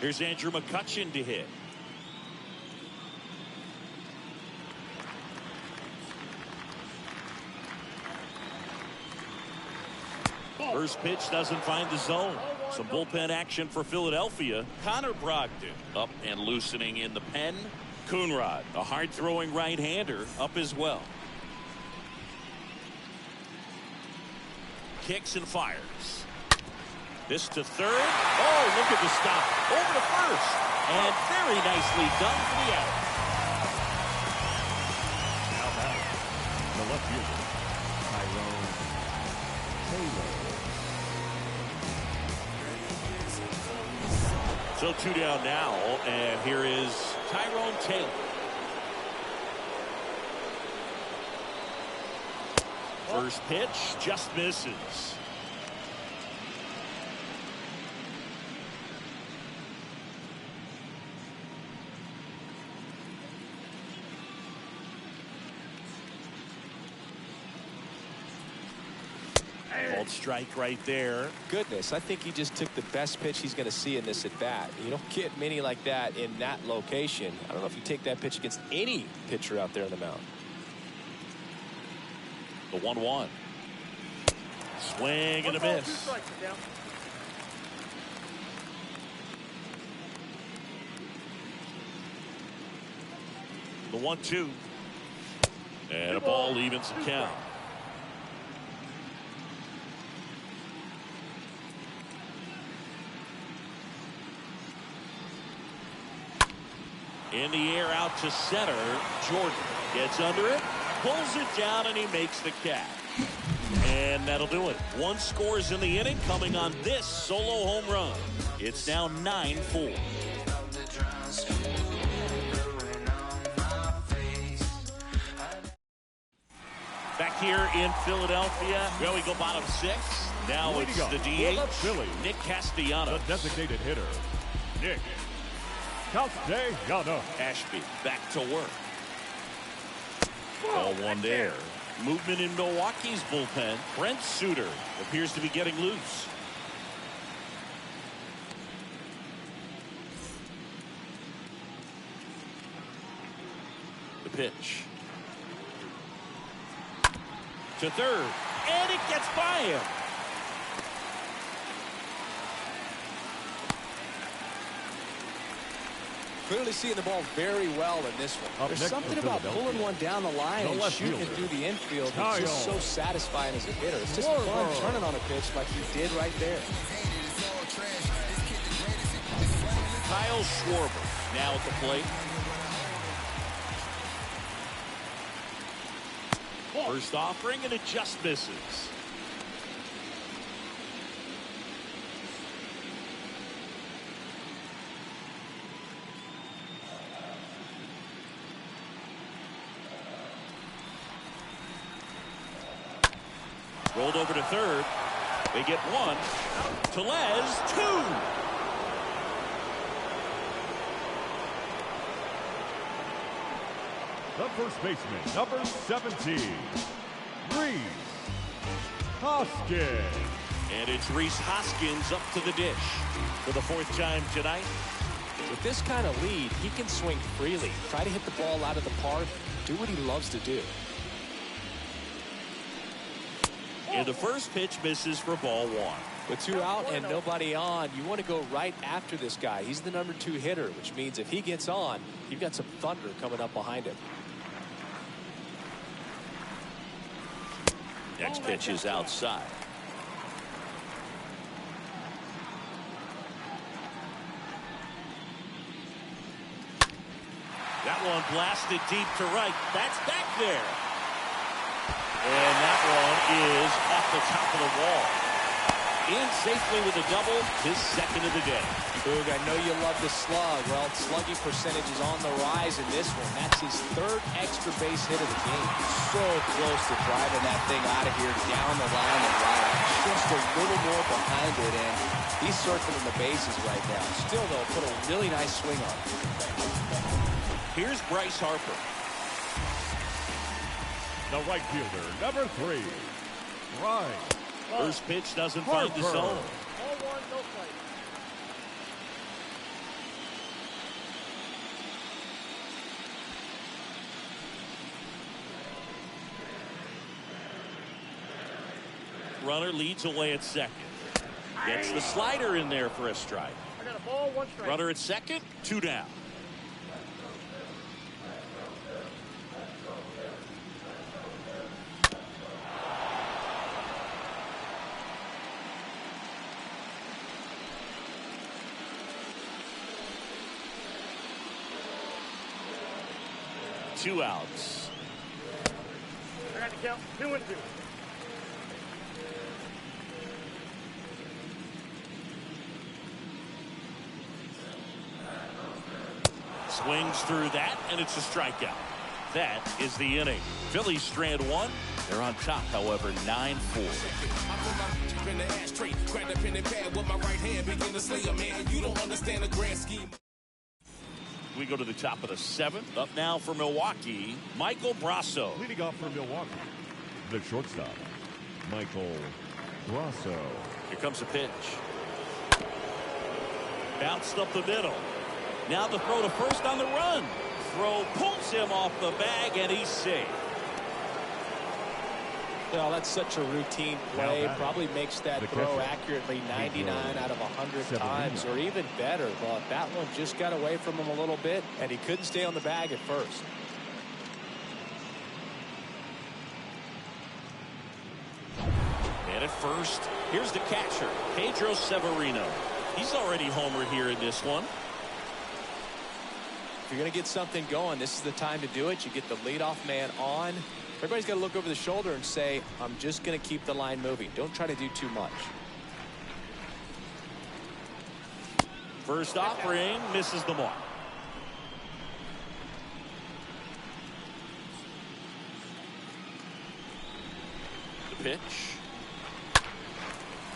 Speaker 4: Here's Andrew McCutchen to hit. First pitch doesn't find the zone. Some bullpen action for Philadelphia. Connor Brogdon up and loosening in the pen. Coonrod, a hard-throwing right-hander, up as well. Kicks and fires. This to third. Oh, look at the stop. Over to first. And very nicely done for the out.
Speaker 2: Now back, the left fielder, Tyrone Taylor.
Speaker 4: So 2 down now, and here is Tyrone Taylor. First pitch just misses. Called strike right there.
Speaker 5: Goodness, I think he just took the best pitch he's going to see in this at bat. You don't get many like that in that location. I don't know if you take that pitch against any pitcher out there on the mound.
Speaker 4: The 1-1. Swing and a miss. The 1-2. And a ball evens the count. In the air out to center. Jordan gets under it, pulls it down, and he makes the catch. And that'll do it. 1 scores in the inning coming on this solo home run. It's now 9-4. Back here in Philadelphia, well, we go bottom 6. Now it's the DH, Nick Castellanos.
Speaker 2: The designated hitter, Nick Castellanos.
Speaker 4: Ashby back to work. Ball 1 there. Movement in Milwaukee's bullpen. Brent Suter appears to be getting loose. The pitch. To third. And it gets by him.
Speaker 5: Clearly seeing the ball very well in this one. There's something about pulling one down the line and shooting it through the infield that's just so satisfying as a hitter. It's just fun turning on a pitch like he did right there.
Speaker 4: Kyle Schwarber now at the plate. First offering, and it just misses. Rolled over to third. They get one. Tellez, two.
Speaker 2: The first baseman, number 17, Rhys Hoskins.
Speaker 4: And it's Rhys Hoskins up to the dish for the fourth time tonight.
Speaker 5: With this kind of lead, he can swing freely, try to hit the ball out of the park, do what he loves to do.
Speaker 4: And the first pitch misses for ball one.
Speaker 5: With two out and nobody on, you want to go right after this guy. He's the number 2 hitter, which means if he gets on, you've got some thunder coming up behind him.
Speaker 4: Next pitch is outside. That one blasted deep to right. That's back there. And that one is off the top of the wall. In safely with a double, his second of the day.
Speaker 5: Boog, I know you love the slug. Well, slugging percentage is on the rise in this one. That's his 3rd extra base hit of the game.
Speaker 6: So close to driving that thing out of here down the line and right. Just a little more behind it, and
Speaker 5: He's circling the bases right now. Still, though, put a really nice swing on it.
Speaker 4: Here's Bryce Harper.
Speaker 2: The right fielder, number 3, Bryce.
Speaker 4: First pitch doesn't find the zone. Runner leads away at second. Gets the slider in there for a strike.
Speaker 7: I got a ball, 1 strike.
Speaker 4: Runner at second, 2 down. Two outs.
Speaker 7: I got the count, 2-2.
Speaker 4: Swings through that, and it's a strikeout. That is the inning. Phillies strand 1. They're on top, however, 9-4. We go to the top of the 7th. Up now for Milwaukee, Michael Brasso.
Speaker 2: Leading off for Milwaukee, the shortstop, Michael Brasso.
Speaker 4: Here comes a pitch. Bounced up the middle. Now the throw to first on the run. Throw pulls him off the bag, and he's safe.
Speaker 5: Well, that's such a routine play. Probably makes that throw accurately 99 out of 100 times, or even better. But that one just got away from him a little bit, and he couldn't stay on the bag at first.
Speaker 4: And at first, here's the catcher, Pedro Severino. He's already homered here in this one.
Speaker 5: If you're going to get something going, this is the time to do it. You get the leadoff man on. Everybody's got to look over the shoulder and say, I'm just going to keep the line moving. Don't try to do too much.
Speaker 4: First offering misses the mark. The pitch.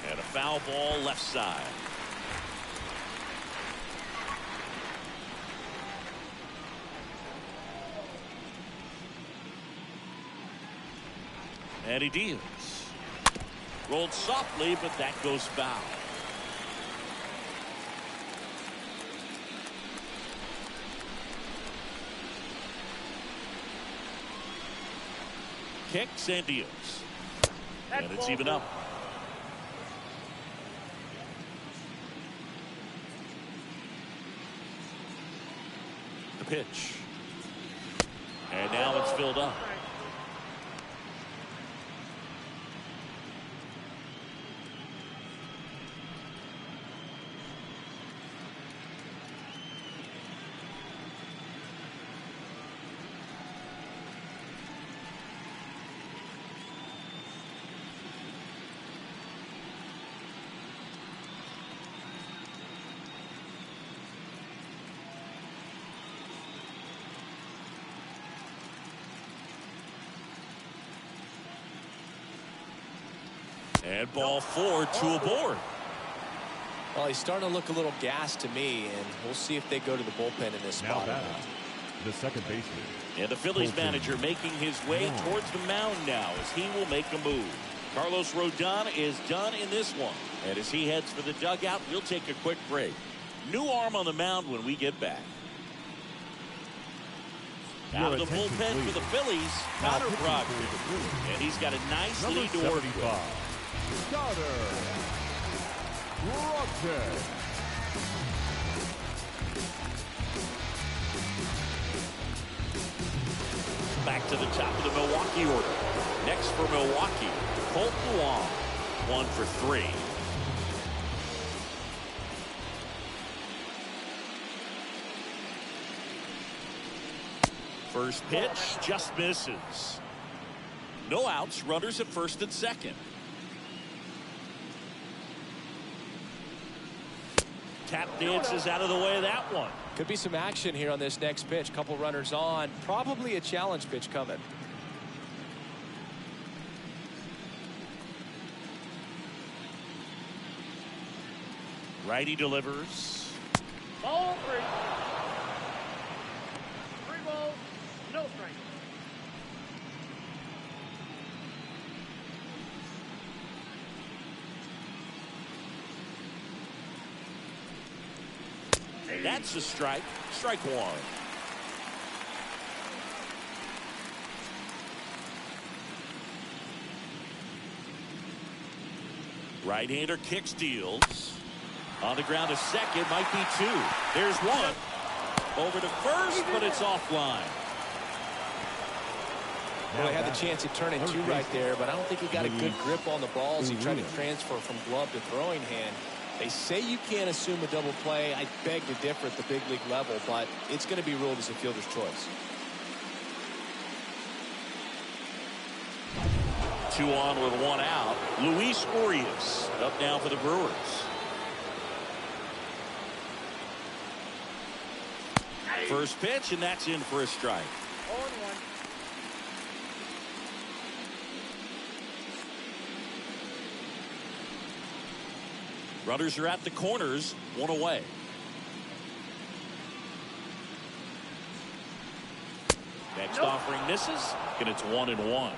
Speaker 4: And a foul ball left side. And he deals. Rolled softly, but that goes foul. Kicks and deals. And it's even up. The pitch. And now it's filled up. And ball 4, 2 aboard.
Speaker 5: Well, he's starting to look a little gassed to me, and we'll see if they go to the bullpen in this spot.
Speaker 2: Now the second baseman.
Speaker 4: And the Phillies manager making his way towards the mound now as he will make a move. Carlos Rodon is done in this one. And as he heads for the dugout, we'll take a quick break. New arm on the mound when we get back. Out of the bullpen for the Phillies, Connor Brogdon. And he's got a nice lead to work with.
Speaker 2: Starter Brogdon.
Speaker 4: Back to the top of the Milwaukee order. Next for Milwaukee, Colton Wong, 1 for 3. First pitch just misses. No outs, runners at first and second. Tap dances out of the way of that one.
Speaker 5: Could be some action here on this next pitch. Couple runners on. Probably a challenge pitch coming.
Speaker 4: Righty delivers.
Speaker 7: Ball 3. 3 balls, no strikes.
Speaker 4: That's a strike. Strike 1. Right-hander kicks, deals. On the ground to second, might be 2. There's 1. Over to first, but it's offline.
Speaker 5: Well, he had the chance to turn it 2 right there, but I don't think he got a good grip on the balls. He tried to transfer from glove to throwing hand. They say you can't assume a double play. I beg to differ at the big league level, but it's going to be ruled as a fielder's choice.
Speaker 4: 2 on with 1 out. Luis Urias up now for the Brewers. First pitch, and that's in for a strike.
Speaker 7: 0-1.
Speaker 4: Runners are at the corners, 1 away. Next offering misses, and it's 1-1.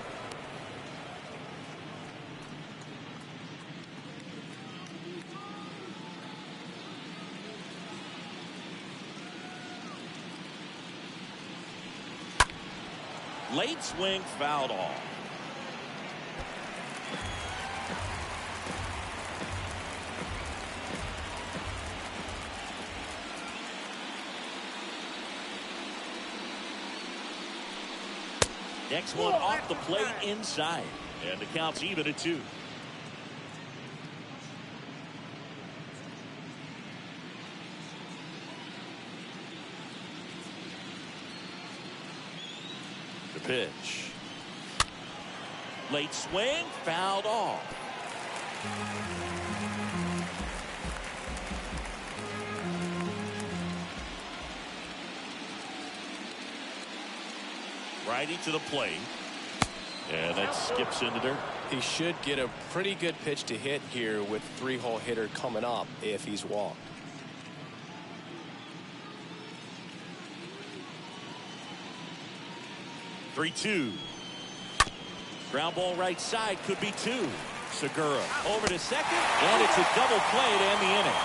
Speaker 4: Late swing fouled off. Next one off the plate inside. And the count's even at 2. The pitch. Late swing, fouled off. Righty to the plate. And that skips into dirt.
Speaker 5: He should get a pretty good pitch to hit here with 3-hole hitter coming up if he's walked.
Speaker 4: Three-2. Ground ball right side, could be 2. Segura over to second, and it's a double play to end the inning.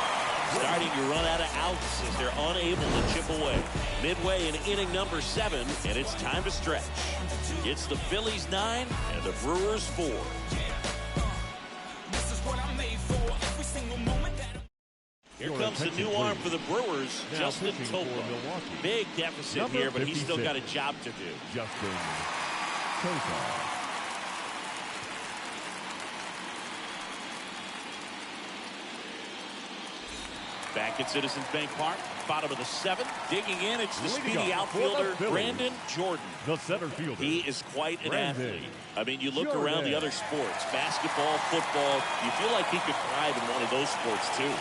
Speaker 4: Starting to run out of outs as they're unable to chip away. Midway in inning number 7, and it's time to stretch. It's the Phillies 9 and the Brewers 4. Here comes the new arm for the Brewers, Justin Topa. Big deficit here, but he's still got a job to do.
Speaker 2: Justin Topa.
Speaker 4: Back at Citizens Bank Park, bottom of the 7th. Digging in, it's the speedy outfielder, Brandon Jordan.
Speaker 2: The center fielder.
Speaker 4: He is quite an athlete. I mean, you look around the other sports, basketball, football, you feel like he could thrive in one of those sports, too.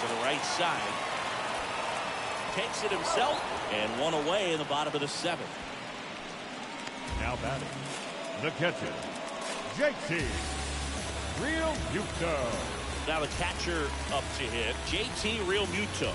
Speaker 4: To the right side. Takes it himself, and 1 away in the bottom of the 7th.
Speaker 2: Now batting, the catcher, JT Real Muto.
Speaker 4: Now the catcher up to hit, JT Real Muto.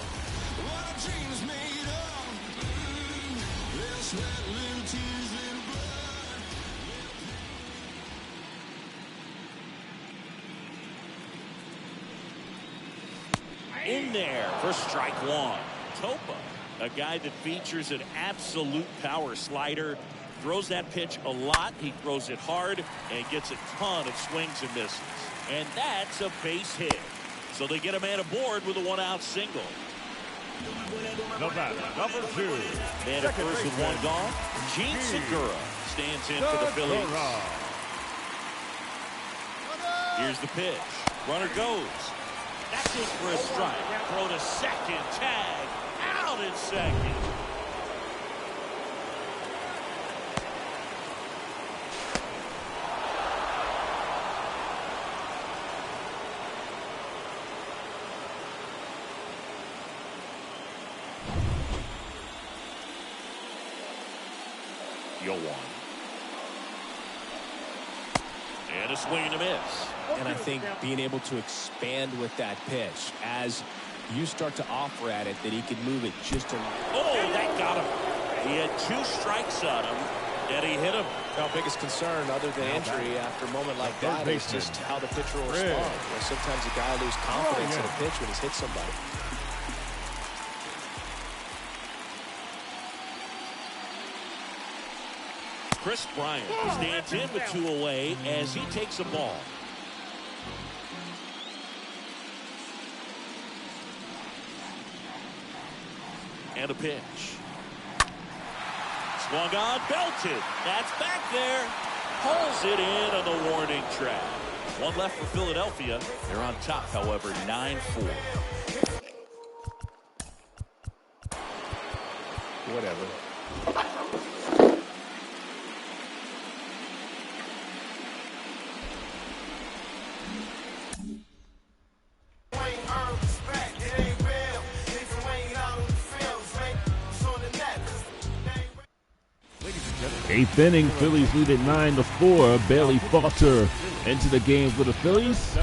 Speaker 4: In there for strike one. Topa, a guy that features an absolute power slider. Throws that pitch a lot. He throws it hard and gets a ton of swings and misses. And that's a base hit. So they get a man aboard with a one-out single.
Speaker 2: The batter, number 2.
Speaker 4: Man at first with one gone. Gene Segura stands in for the Phillies. Here's the pitch. Runner goes. That's in for a strike. Throw to second. Tag. Out in second. And a swing and a miss.
Speaker 5: And I think being able to expand with that pitch as you start to offer at it that he could move it just a little.
Speaker 4: Oh, that got him. He had 2 strikes on him, and he hit him.
Speaker 5: Our biggest concern other than injury after a moment like that is just how the pitcher will respond. You know, sometimes a guy loses confidence in a pitch when he's hit somebody.
Speaker 4: Chris Bryant stands in with 2 away as he takes a ball. And a pitch. Swung on, belted. That's back there. Pulls it in on the warning track. 1 left for Philadelphia. They're on top, however, 9-4.
Speaker 5: Whatever.
Speaker 1: Eighth inning, Phillies lead at 9-4. Bailey Falter into the game for the Phillies.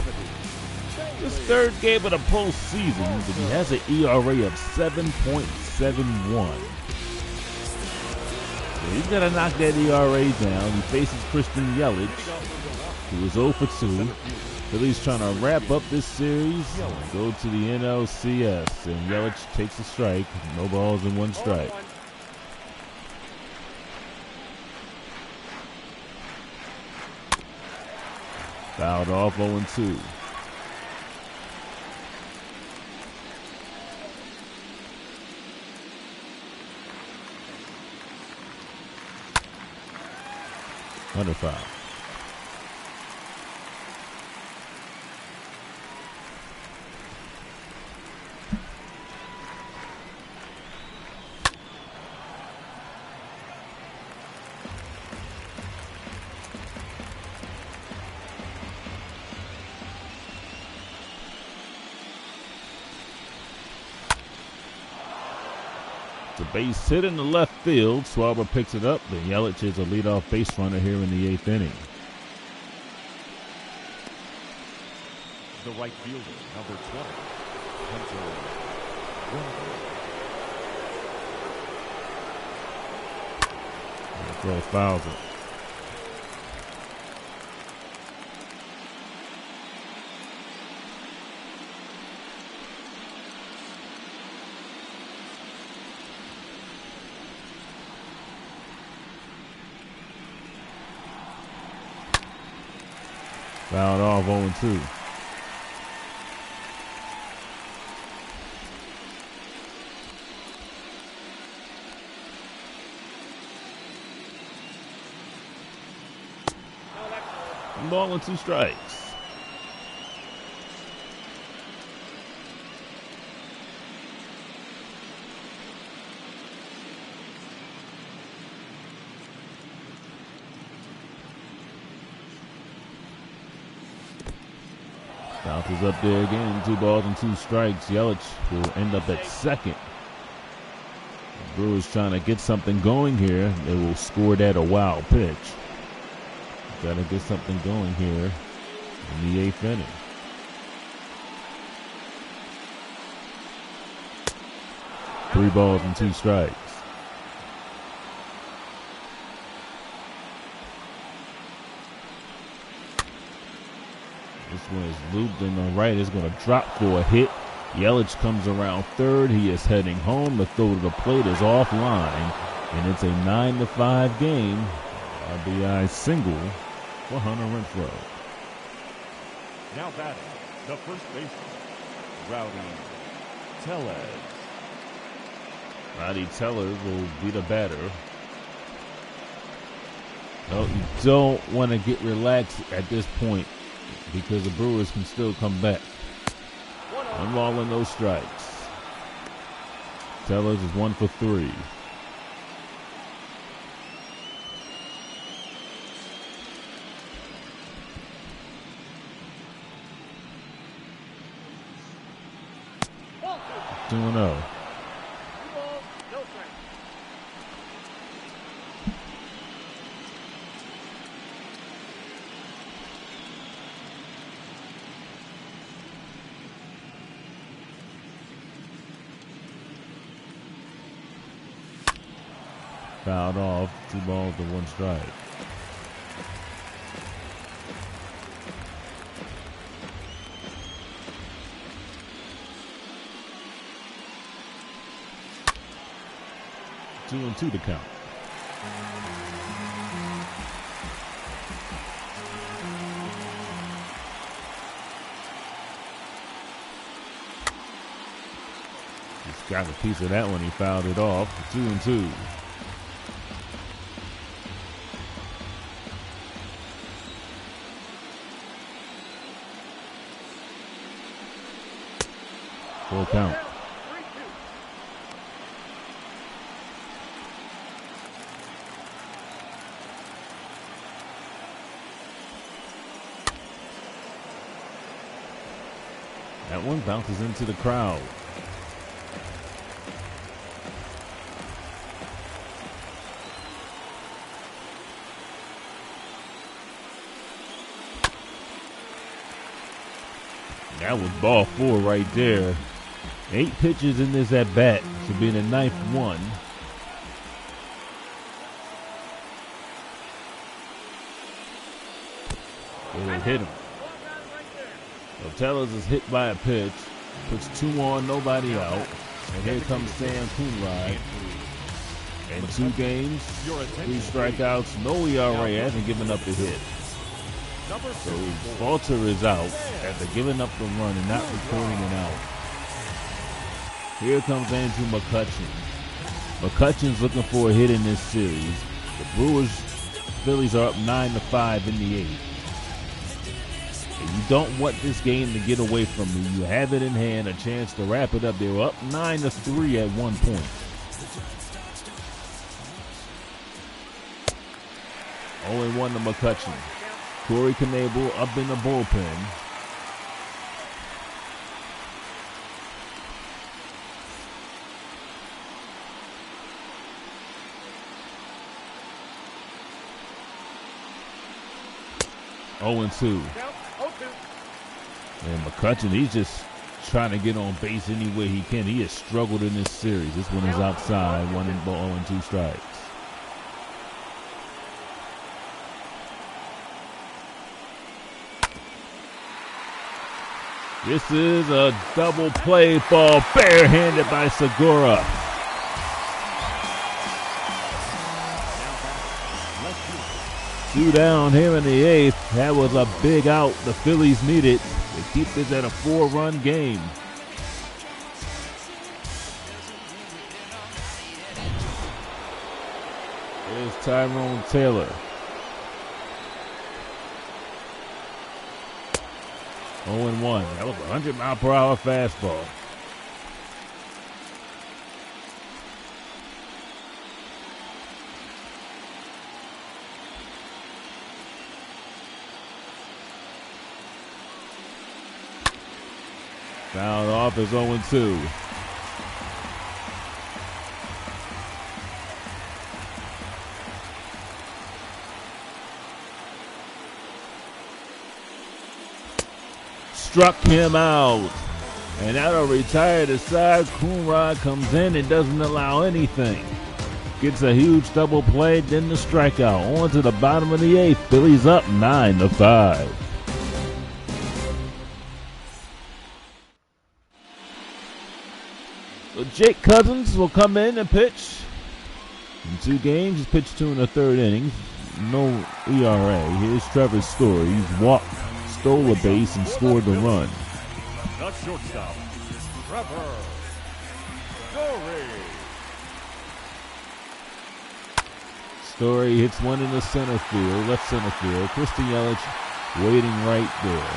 Speaker 1: His 3rd game of the postseason, but he has an ERA of 7.71. So he's got to knock that ERA down. He faces Christian Yelich, who is 0 for 2. Phillies trying to wrap up this series and go to the NLCS. And Yelich takes a strike. No balls and 1 strike. Fouled off 0-2. Under foul. The base hit in the left field. Schwarber picks it up. Then Yelich is a leadoff base runner here in the 8th inning.
Speaker 2: The right fielder, number 20.
Speaker 1: Throw fouls it. Fouled off 0-2. Ball and 2 strikes. South is up there again. 2 balls and 2 strikes. Yelich will end up at second. The Brewers trying to get something going here. They will score that a wild pitch. Got to get something going here in the 8th inning. Three balls and 2 strikes. This one is looped in the right. It's going to drop for a hit. Yelich comes around third. He is heading home. The throw to the plate is offline, and it's a 9-5 game. RBI single for Hunter Renfroe.
Speaker 2: Now batting, the first baseman, Rowdy Tellez.
Speaker 1: Rowdy Tellez will be the batter. No, you don't want to get relaxed at this point because the Brewers can still come back. 1 ball and no strikes. Tellez is 1 for 3. Two and 0.
Speaker 7: 2 balls, no strikes.
Speaker 1: Fouled off. 2 balls to 1 strike. Two and 2 to count. Just got a piece of that one. He fouled it off. 2 and 2. Full count.
Speaker 7: 3-2.
Speaker 1: That one bounces into the crowd. That was ball 4 right there. 8 pitches in this at bat. Should be in the 9th one. They hit him. So Tellez is hit by a pitch. Puts 2 on, nobody out. And here comes Sam Coonrod. In 2 games, 3 strikeouts, no ERA, hasn't given up a hit. So Walter is out after giving up the run and not recording an out. Here comes Andrew McCutchen. McCutchen's looking for a hit in this series. The Phillies are up 9-5 in the 8th. And you don't want this game to get away from you. You have it in hand, a chance to wrap it up. They were up 9-3 at one point. 0-1 to McCutchen. Corey Knebel up in the bullpen. Oh, and 2. And McCutchen, he's just trying to get on base any way he can. He has struggled in this series. This one is outside, 1-2 strikes. This is a double play ball, barehanded by Segura. Two down here in the 8th. That was a big out the Phillies needed to keep this at a 4-run game. There's Tyrone Taylor. 0-1. That was a 100-mile-per-hour fastball. Fouled off is 0-2. struck him out. And that'll retire the side. Coonrod comes in and doesn't allow anything. Gets a huge double play, then the strikeout. On to the bottom of the 8th. Phillies up 9-5. So Jake Cousins will come in and pitch. In 2 games, he's pitched 2 in the 3rd inning. No ERA. Here's Trevor's story. He's walked, stole a base, and scored the run.
Speaker 2: The shortstop, Trevor Story.
Speaker 1: Story hits one in the center field, left center field. Christian Yelich waiting right there.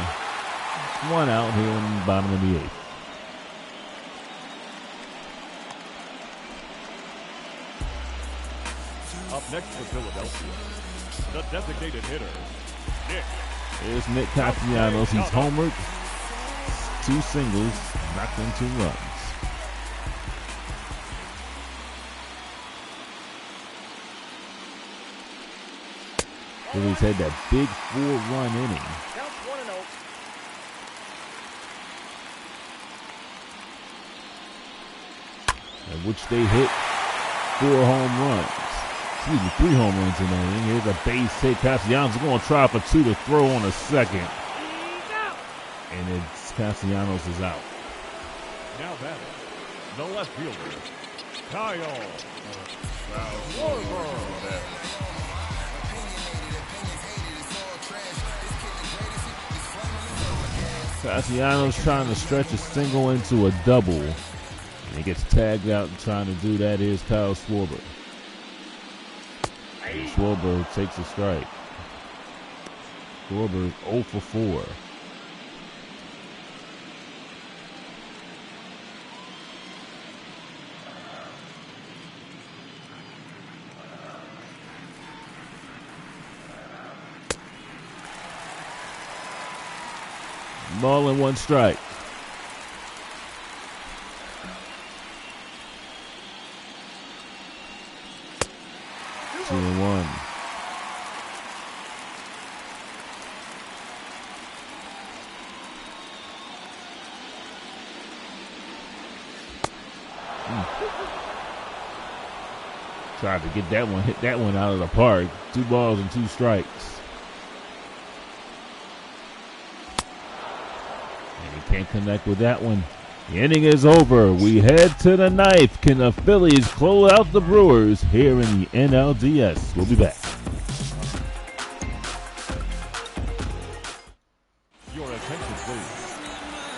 Speaker 1: 1 out here in the bottom of the 8th.
Speaker 2: Up next for Philadelphia, the designated hitter, Nick.
Speaker 1: There's Nick Castellanos. He's homered, 2 singles, knocked in 2 runs. Phillies had that big 4-run inning.
Speaker 7: Counts 1-0.
Speaker 1: In which they hit 4 home runs. Excuse me, 3 home runs in that inning. Here's a base hit. Castellanos is going to try for 2 to throw on a second.
Speaker 7: He's out.
Speaker 1: And it's Castellanos is out.
Speaker 2: Now batting, the left fielder, Kyle Schwarber.
Speaker 1: Castellanos trying to stretch a single into a double. And he gets tagged out and trying to do that. Here's Kyle Schwarber. And Schwarber takes a strike. Schwarber is 0 for 4. Ball and 1 strike. Two and 1. Tried to get that one, hit that one out of the park. 2 balls and 2 strikes. Can't connect with that one. The inning is over. We head to the 9th. Can the Phillies close out the Brewers here in the NLDS? We'll be back.
Speaker 2: Your attention, please.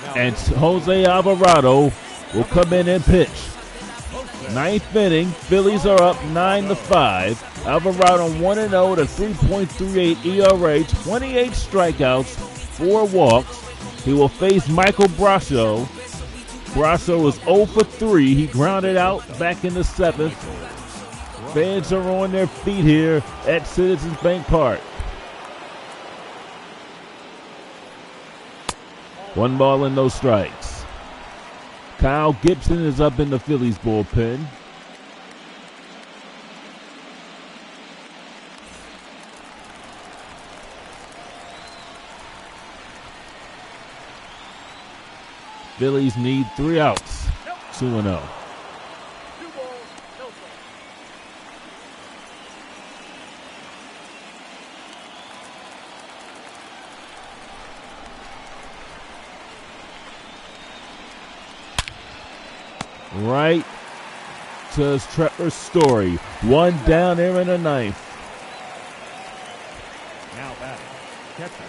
Speaker 2: Now,
Speaker 1: And Jose Alvarado will come in and pitch. 9th inning. Phillies are up 9-5. Alvarado 1-0 to 3.38 ERA, 28 strikeouts, 4 walks. He will face Michael Brasco. Brasco was 0 for 3. He grounded out back in the 7th. Fans are on their feet here at Citizens Bank Park. 1 ball and no strikes. Kyle Gibson is up in the Phillies bullpen. Phillies need 3 outs. 2-0.
Speaker 7: 2 balls, no strikes.
Speaker 1: Right to Trevor Story. 1 down there in the 9th.
Speaker 2: now batting, catcher,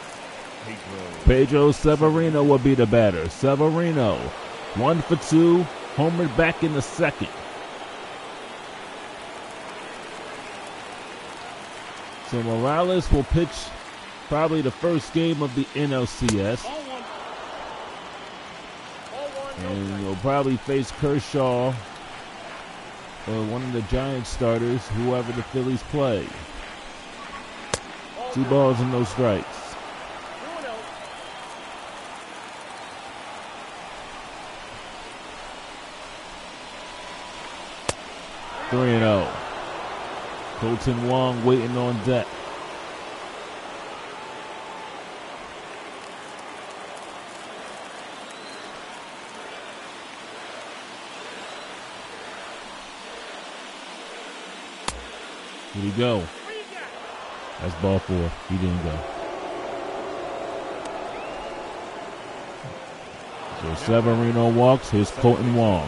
Speaker 1: Pedro Severino will be the batter. Severino, 1 for 2, homered back in the 2nd. So Morales will pitch probably the first game of the NLCS.
Speaker 7: Ball 1. Ball 1, no
Speaker 1: And
Speaker 7: strikes.
Speaker 1: will probably face Kershaw or one of the Giants starters, whoever the Phillies play. 2 balls and no strikes.
Speaker 7: 2-0.
Speaker 1: 3-0. Colton Wong waiting on deck. Did he go? That's ball 4. He didn't go. So Severino walks. Here's Colton Wong.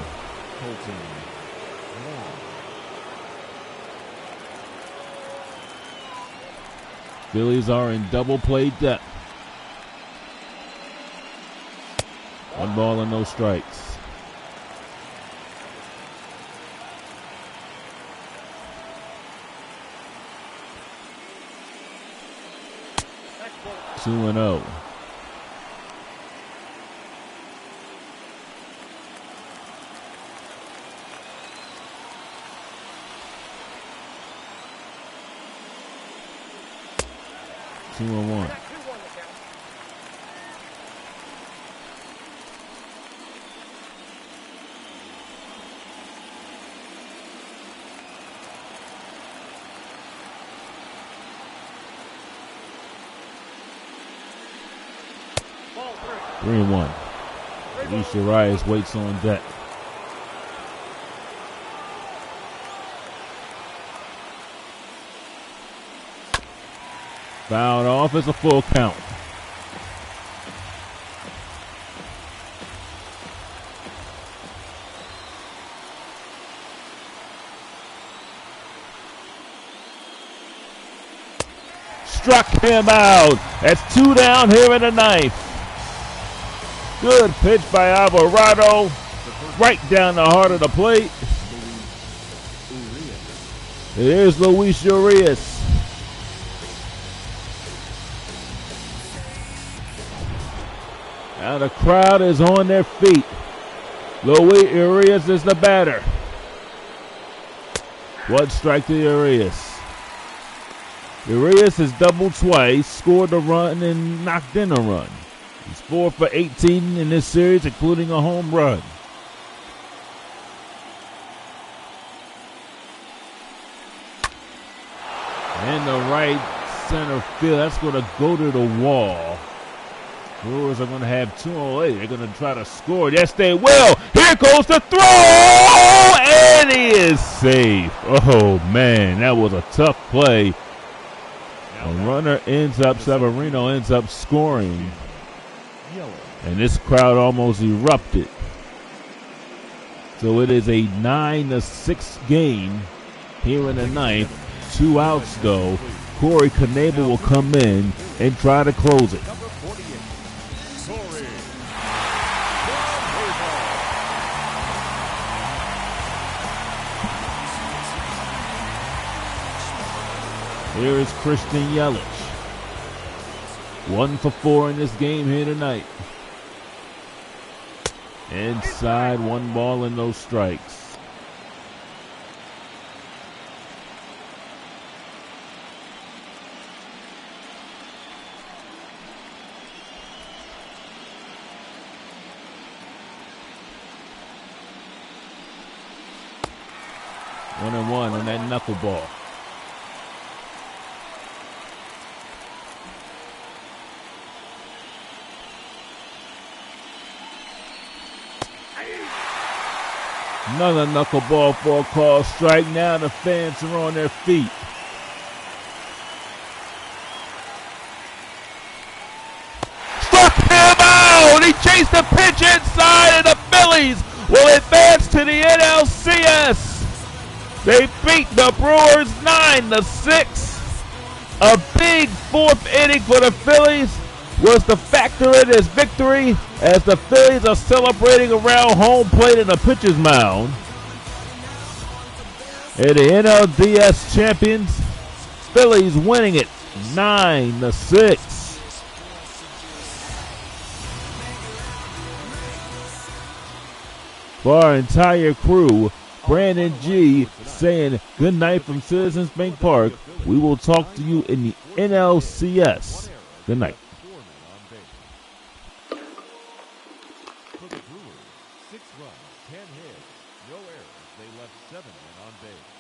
Speaker 1: Phillies are in double play depth. 1 ball and no strikes. Two and 0. Two and 1. Three and 1. Luis Urias waits on deck. Fouled off. It's a full count. Struck him out. That's 2 down here in the 9th. Good pitch by Alvarado. Right down the heart of the plate. Here's Luis Urias. Now the crowd is on their feet. Luis Urias is the batter. 1 strike to Urias. Urias has doubled twice, scored a run, and knocked in a run. He's 4 for 18 in this series, including a home run. In the right center field, that's going to go to the wall. Brewers are going to have 2 on 8. They're going to try to score. Yes, they will. Here goes the throw, and he is safe. Oh, man, that was a tough play. A runner ends up, Severino ends up scoring. And this crowd almost erupted. So it is a 9-6 game here in the 9th. 2 outs though. Corey Knebel will come in and try to close it. Here is Christian Yelich. 1 for 4 in this game here tonight. Inside, 1 ball and no strikes. One and 1 on that knuckleball. Another knuckleball for a call strike. Now the fans are on their feet. Struck him out! He chased the pitch inside, and the Phillies will advance to the NLCS. They beat the Brewers 9-6. A big 4th inning for the Phillies was the factor in this victory as the Phillies are celebrating around home plate in the pitcher's mound. And the NLDS champions, Phillies winning it 9-6. For our entire crew, Brandon G saying good night from Citizens Bank Park. We will talk to you in the NLCS. Good night.
Speaker 2: For the Brewers, 6 runs, 10 hits, no errors. They left 7 men on base.